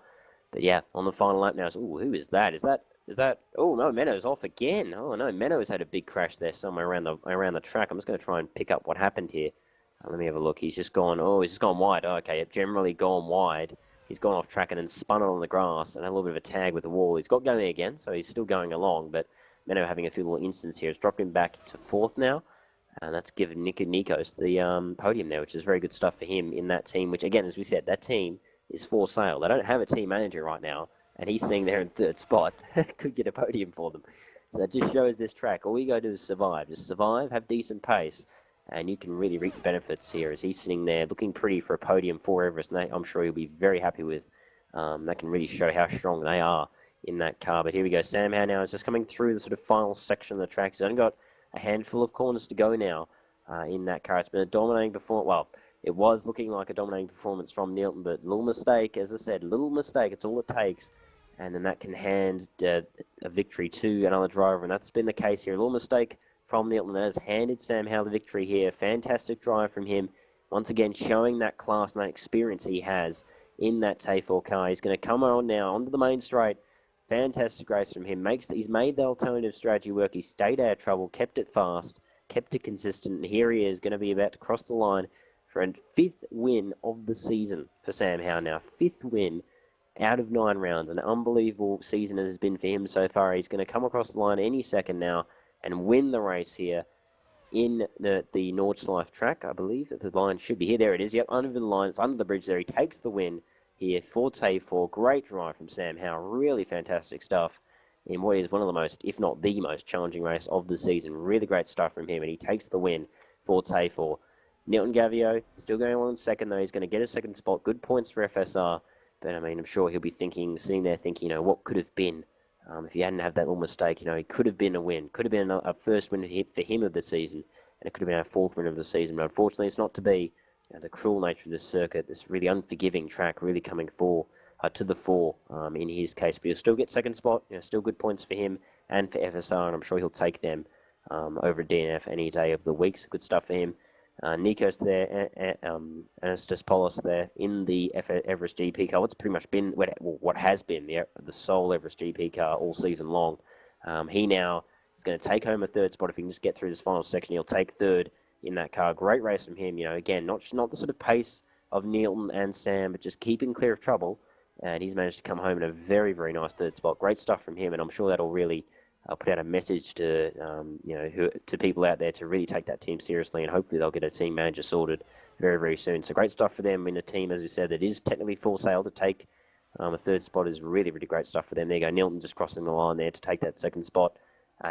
But yeah, on the final lap now, who is that? Is that? Oh no, Menno's off again. Oh no, Menno's had a big crash there somewhere around the track. I'm just going to try and pick up what happened here. Let me have a look. He's just gone. Oh, he's just gone wide. Oh, okay, generally gone wide. He's gone off track and then spun it on the grass and had a little bit of a tag with the wall. He's got going again, so he's still going along, but Menno having a few little instances here. It's dropped him back to 4th now, and that's given Nikos the podium there, which is very good stuff for him in that team, which, again, as we said, that team is for sale. They don't have a team manager right now, and he's sitting there in third spot. Could get a podium for them. So that just shows this track. All you got to do is survive. Just survive, have decent pace, and you can really reap the benefits here as he's sitting there looking pretty for a podium for Everest. And I'm sure he'll be very happy with. That can really show how strong they are in that car. But here we go. Sam Howe now is just coming through the sort of final section of the track. He's only got a handful of corners to go now in that car. It's been a dominating performance. Well, it was looking like a dominating performance from Nilton, but little mistake, as I said, little mistake. It's all it takes. And then that can hand a victory to another driver. And that's been the case here. A little mistake from Nilton that has handed Sam Howe the victory here. Fantastic drive from him. Once again, showing that class and that experience he has in that Tay4 car. He's going to come on now onto the main straight. Fantastic race from him. He's made the alternative strategy work. He stayed out of trouble, kept it fast, kept it consistent. And here he is going to be about to cross the line for a 5th win of the season for Sam Howe now. 5th win out of 9 rounds. An unbelievable season it has been for him so far. He's going to come across the line any second now and win the race here in the Nordschleife track. I believe that the line should be here. There it is. Yep, under the line. It's under the bridge there. He takes the win here for Tay4. Great drive from Sam Howe. Really fantastic stuff in what is one of the most, if not the most challenging race of the season. Really great stuff from him, and he takes the win for Tay4. Nilton Gavio still going on second, though. He's going to get a second spot. Good points for FSR. But, I mean, I'm sure he'll be sitting there thinking, what could have been if he hadn't had that little mistake. It could have been a win. Could have been a first win for him of the season, and it could have been our 4th win of the season. But unfortunately, it's not to be. The cruel nature of this circuit, this really unforgiving track, really coming to the fore in his case. But he'll still get second spot. Still good points for him and for FSR, and I'm sure he'll take them over DNF any day of the week. So good stuff for him. Nikos there, Anastas Polos there in the Everest GP car. What's pretty much been, what has been the sole Everest GP car all season long. He now is going to take home a 3rd spot. If he can just get through this final section, he'll take 3rd in that car. Great race from him. Again, not the sort of pace of Nilton and Sam, but just keeping clear of trouble. And he's managed to come home in a very, very nice 3rd spot. Great stuff from him, and I'm sure that'll really put out a message to to people out there to really take that team seriously, and hopefully they'll get a team manager sorted very, very soon. So great stuff for them in a team, as we said, that is technically for sale. To take a 3rd spot is really, really great stuff for them. There you go, Nilton just crossing the line there to take that 2nd spot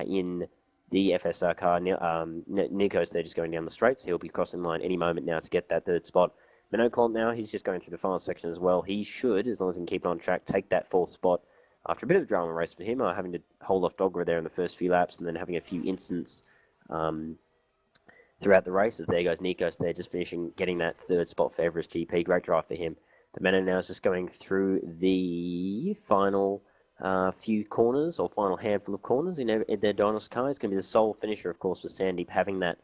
in the FSR car. Nikos there just going down the straight, so he'll be crossing the line any moment now to get that 3rd spot. Menoclont now, he's just going through the final section as well. He should, as long as he can keep it on track, take that 4th spot. After a bit of a drama race for him, having to hold off Dogger there in the first few laps and then having a few incidents throughout the races. There goes Nikos there, just getting that 3rd spot for Everest GP. Great drive for him. But Menno now is just going through the final few corners, or final handful of corners in their Donis car. It's going to be the sole finisher, of course, with Sandeep having that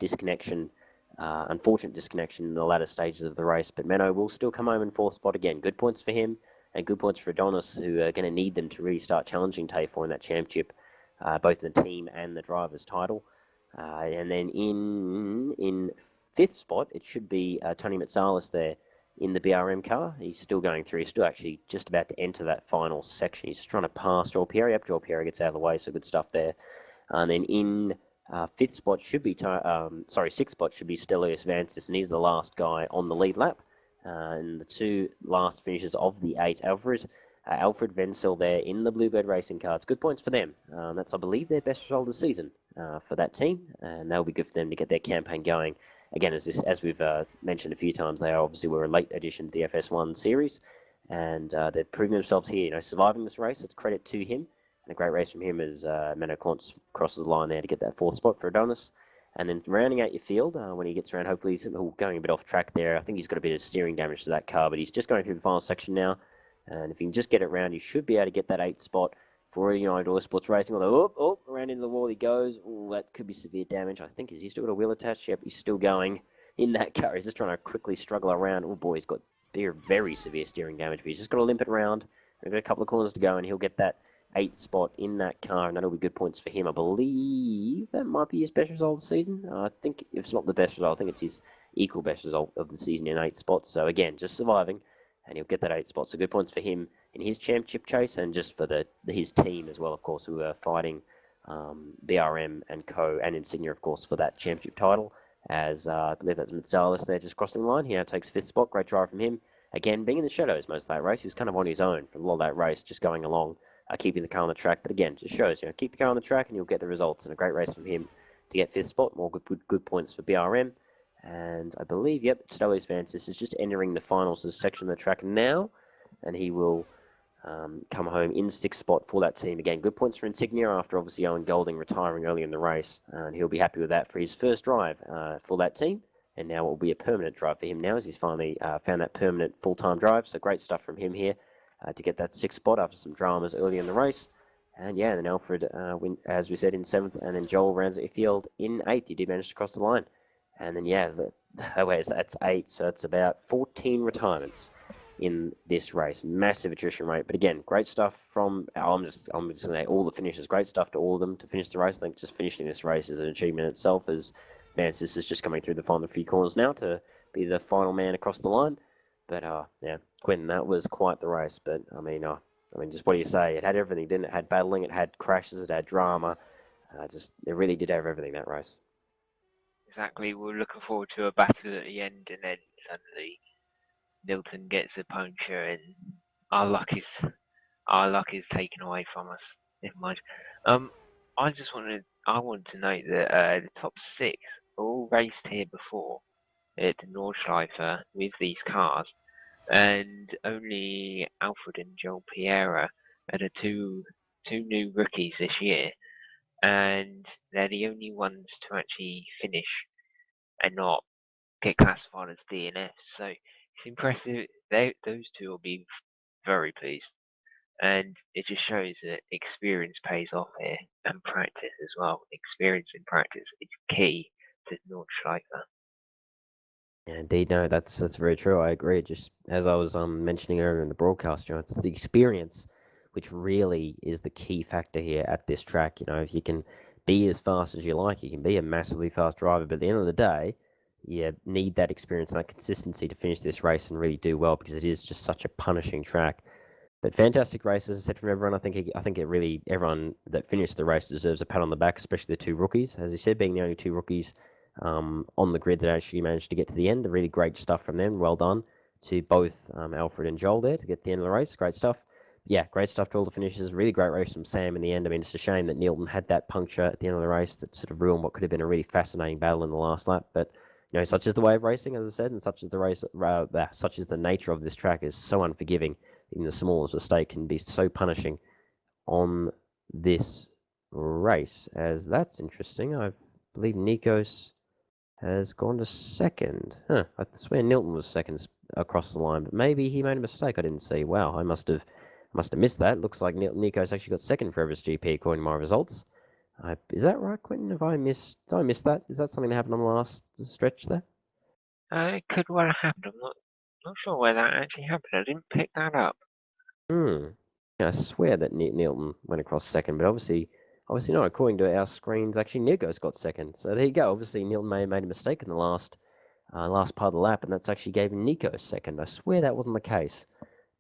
disconnection, unfortunate disconnection in the latter stages of the race. But Menno will still come home in 4th spot again. Good points for him. And good points for Adonis, who are going to need them to really start challenging Tay4 in that championship, both in the team and the driver's title. And then in 5th spot, it should be Tony Metsalis there in the BRM car. He's still going through. He's still actually just about to enter that final section. He's trying to pass Joel Pierre. Yep, Joel Pierre gets out of the way, so good stuff there. And then in 5th spot should be, 6th spot should be Stelios Vansis, and he's the last guy on the lead lap. And the 2 last finishes of the 8, Alfred Wenzel there in the Bluebird Racing car. It's good points for them. That's, I believe, their best result of the season for that team, and that'll be good for them to get their campaign going. Again, as we've mentioned a few times, they obviously were a late addition to the FS1 series, and they've proven themselves here. Surviving this race, it's credit to him, and a great race from him as Menno Clont crosses the line there to get that 4th spot for Adonis. And then rounding out your field, when he gets around, hopefully he's going a bit off track there. I think he's got a bit of steering damage to that car, but he's just going through the final section now. And if he can just get it round, he should be able to get that 8th spot for United Auto Sports Racing. Although, around into the wall he goes. That could be severe damage. I think, has he still got a wheel attached? Yep, he's still going in that car. He's just trying to quickly struggle around. Oh boy, he's got very, very severe steering damage, but he's just got to limp it around. We've got a couple of corners to go, and he'll get that 8th spot in that car, and that'll be good points for him. I believe that might be his best result of the season. I think if it's not the best result, I think it's his equal best result of the season in 8 spots. So again, just surviving, and he'll get that 8 spot. So good points for him in his championship chase, and just for his team as well, of course, who are fighting BRM and Co. and Insignia, of course, for that championship title. As I believe that's Metsalis there just crossing the line. He now takes 5th spot. Great drive from him. again, being in the shadows most of that race. He was kind of on his own for a lot of that race, just going along, keeping the car on the track. But again, just shows, keep the car on the track and you'll get the results. And a great race from him to get 5th spot. More good points for BRM. And I believe, yep, Stelli's Francis is just entering the finals section of the track now. And he will come home in 6th spot for that team. Again, good points for Insignia after obviously Owen Golding retiring early in the race. And he'll be happy with that for his first drive for that team. And now it will be a permanent drive for him now as he's finally found that permanent full-time drive. So great stuff from him here to get that 6th spot after some dramas early in the race. And yeah, then Alfred, as we said, in 7th. And then Joel rounds out field in 8th. He did manage to cross the line. And then, yeah, that's 8. So it's about 14 retirements in this race. Massive attrition rate. But again, great stuff from, I'm just going to say all the finishers. Great stuff to all of them to finish the race. I think just finishing this race is an achievement itself, as Francis is just coming through the final few corners now to be the final man across the line. But yeah, Quentin, that was quite the race. But I mean, just what do you say? It had everything, didn't it? It had battling, it had crashes, it had drama. It really did have everything, that race. Exactly. We're looking forward to a battle at the end, and then suddenly Nilton gets a puncture, and our luck is taken away from us. Never mind. I want to note that the top 6 all raced here before at Nordschleife with these cars, and only Alfred and Joel Piera are the two new rookies this year, and they're the only ones to actually finish and not get classified as DNF. So it's impressive. Those two will be very pleased. And it just shows that experience pays off here, and practice as well. Experience in practice is key to Nordschleife. Yeah, indeed, no, that's very true. I agree. Just as I was mentioning earlier in the broadcast, it's the experience which really is the key factor here at this track. If you can be as fast as you like, you can be a massively fast driver, but at the end of the day, you need that experience and that consistency to finish this race and really do well, because it is just such a punishing track. But fantastic race, as I said, from everyone. I think it really, everyone that finished the race deserves a pat on the back, especially the 2 rookies. As you said, being the only 2 rookies on the grid that actually managed to get to the end. Really great stuff from them. Well done to both Alfred and Joel there to get to the end of the race. Great stuff. Yeah, great stuff to all the finishers. Really great race from Sam in the end. I mean, it's a shame that Nilton had that puncture at the end of the race that sort of ruined what could have been a really fascinating battle in the last lap. But such is the way of racing, as I said, and such is the nature of this track, is so unforgiving. Even the smallest mistake can be so punishing on this race. As that's interesting. I believe Nikos has gone to 2nd. I swear Nilton was 2nd across the line, but maybe he made a mistake I didn't see. Wow, I must have missed that. Looks like Nico's actually got 2nd for Everest GP according to my results. Is that right, Quentin? Did I miss that? Is that something that happened on the last stretch there? It could well have happened. I'm not sure where that actually happened. I didn't pick that up. Yeah, I swear that Nilton went across 2nd, but obviously not. According to our screens, actually Nico's got 2nd. So there you go. Obviously Nilton may have made a mistake in the last part of the lap, and that's actually gave Nico 2nd. I swear that wasn't the case.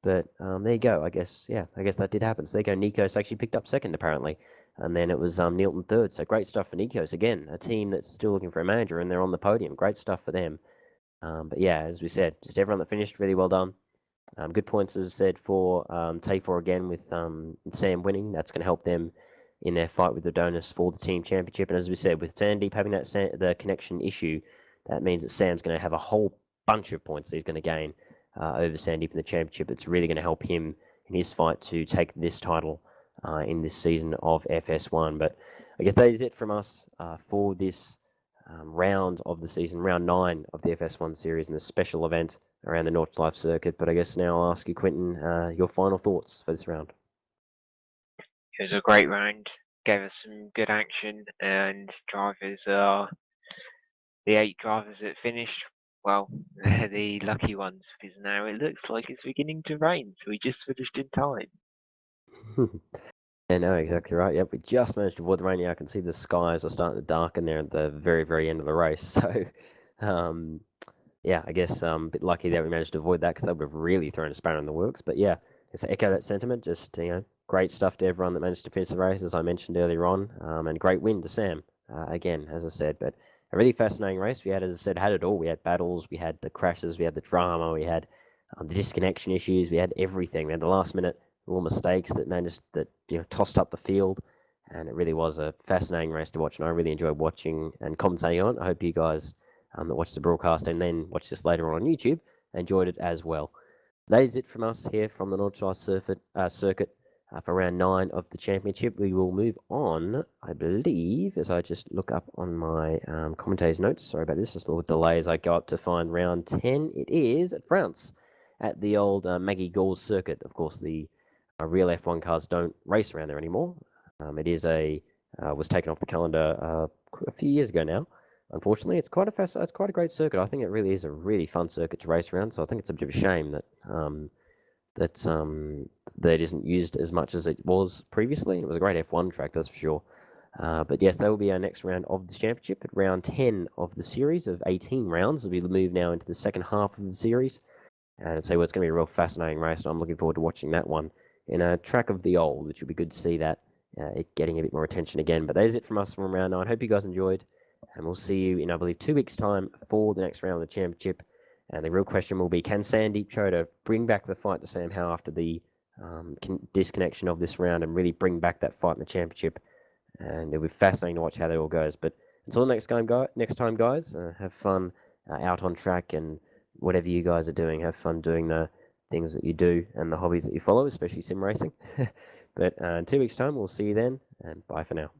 But there you go. I guess that did happen. So there you go. Nikos actually picked up 2nd apparently, and then it was Nilton 3rd. So great stuff for Nikos again. A team that's still looking for a manager, and they're on the podium. Great stuff for them. But yeah, as we said, just everyone that finished, really well done. Good points, as I said, for T4 again with Sam winning. That's going to help them in their fight with the donors for the team championship. And as we said, with Sandeep having the connection issue, that means that Sam's going to have a whole bunch of points that he's going to gain over Sandeep in the championship. It's really going to help him in his fight to take this title in this season of FS1. But I guess that is it from us for this round of the season, round 9 of the FS1 series, and the special event around the Nordschleife circuit. But I guess now I'll ask you, Quentin, your final thoughts for this round. It was a great round. Gave us some good action, and drivers are the 8 drivers that finished. Well, they're the lucky ones, because now it looks like it's beginning to rain, so we just finished in time. Yeah, no, exactly right. Yep, we just managed to avoid the rain. Yeah, I can see the skies are starting to darken there at the very, very end of the race. So, yeah, I guess a bit lucky that we managed to avoid that, because that would have really thrown a spanner in the works. But yeah, just echo that sentiment. Just, great stuff to everyone that managed to finish the race, as I mentioned earlier on, and great win to Sam, again, as I said. But a really fascinating race. We had, as I said, had it all. We had battles, we had the crashes, we had the drama, we had the disconnection issues. We had everything. We had the last minute little mistakes that managed that tossed up the field, and it really was a fascinating race to watch. And I really enjoyed watching and commentating on it. I hope you guys that watched the broadcast and then watch this later on YouTube enjoyed it as well. That is it from us here from the Nordschleife circuit for round 9 of the championship. We will move on, I believe, as I just look up on my commentator's notes. Sorry about this, just a little delay as I go up to find round 10. It is at France at the old Maggie Gauls circuit. Of course, the real F1 cars don't race around there anymore. It is was taken off the calendar a few years ago now. Unfortunately, it's quite a great circuit. I think it really is a really fun circuit to race around. So I think it's a bit of a shame that that it isn't used as much as it was previously. It was a great F1 track, that's for sure. But yes, that will be our next round of the championship at round 10 of the series of 18 rounds. We move now into the second half of the series. And I'd say it's going to be a real fascinating race. I'm looking forward to watching that one in a track of the old, which would be good to see that it getting a bit more attention again. But that is it from us from round 9. Hope you guys enjoyed. And we'll see you in, I believe, 2 weeks' time for the next round of the championship. And the real question will be, can Sandeep Chota bring back the fight to Sam Howe after the disconnection of this round and really bring back that fight in the championship? And it'll be fascinating to watch how that all goes. But until next time, guys, have fun out on track and whatever you guys are doing. Have fun doing the things that you do and the hobbies that you follow, especially sim racing. But in 2 weeks' time, we'll see you then, and bye for now.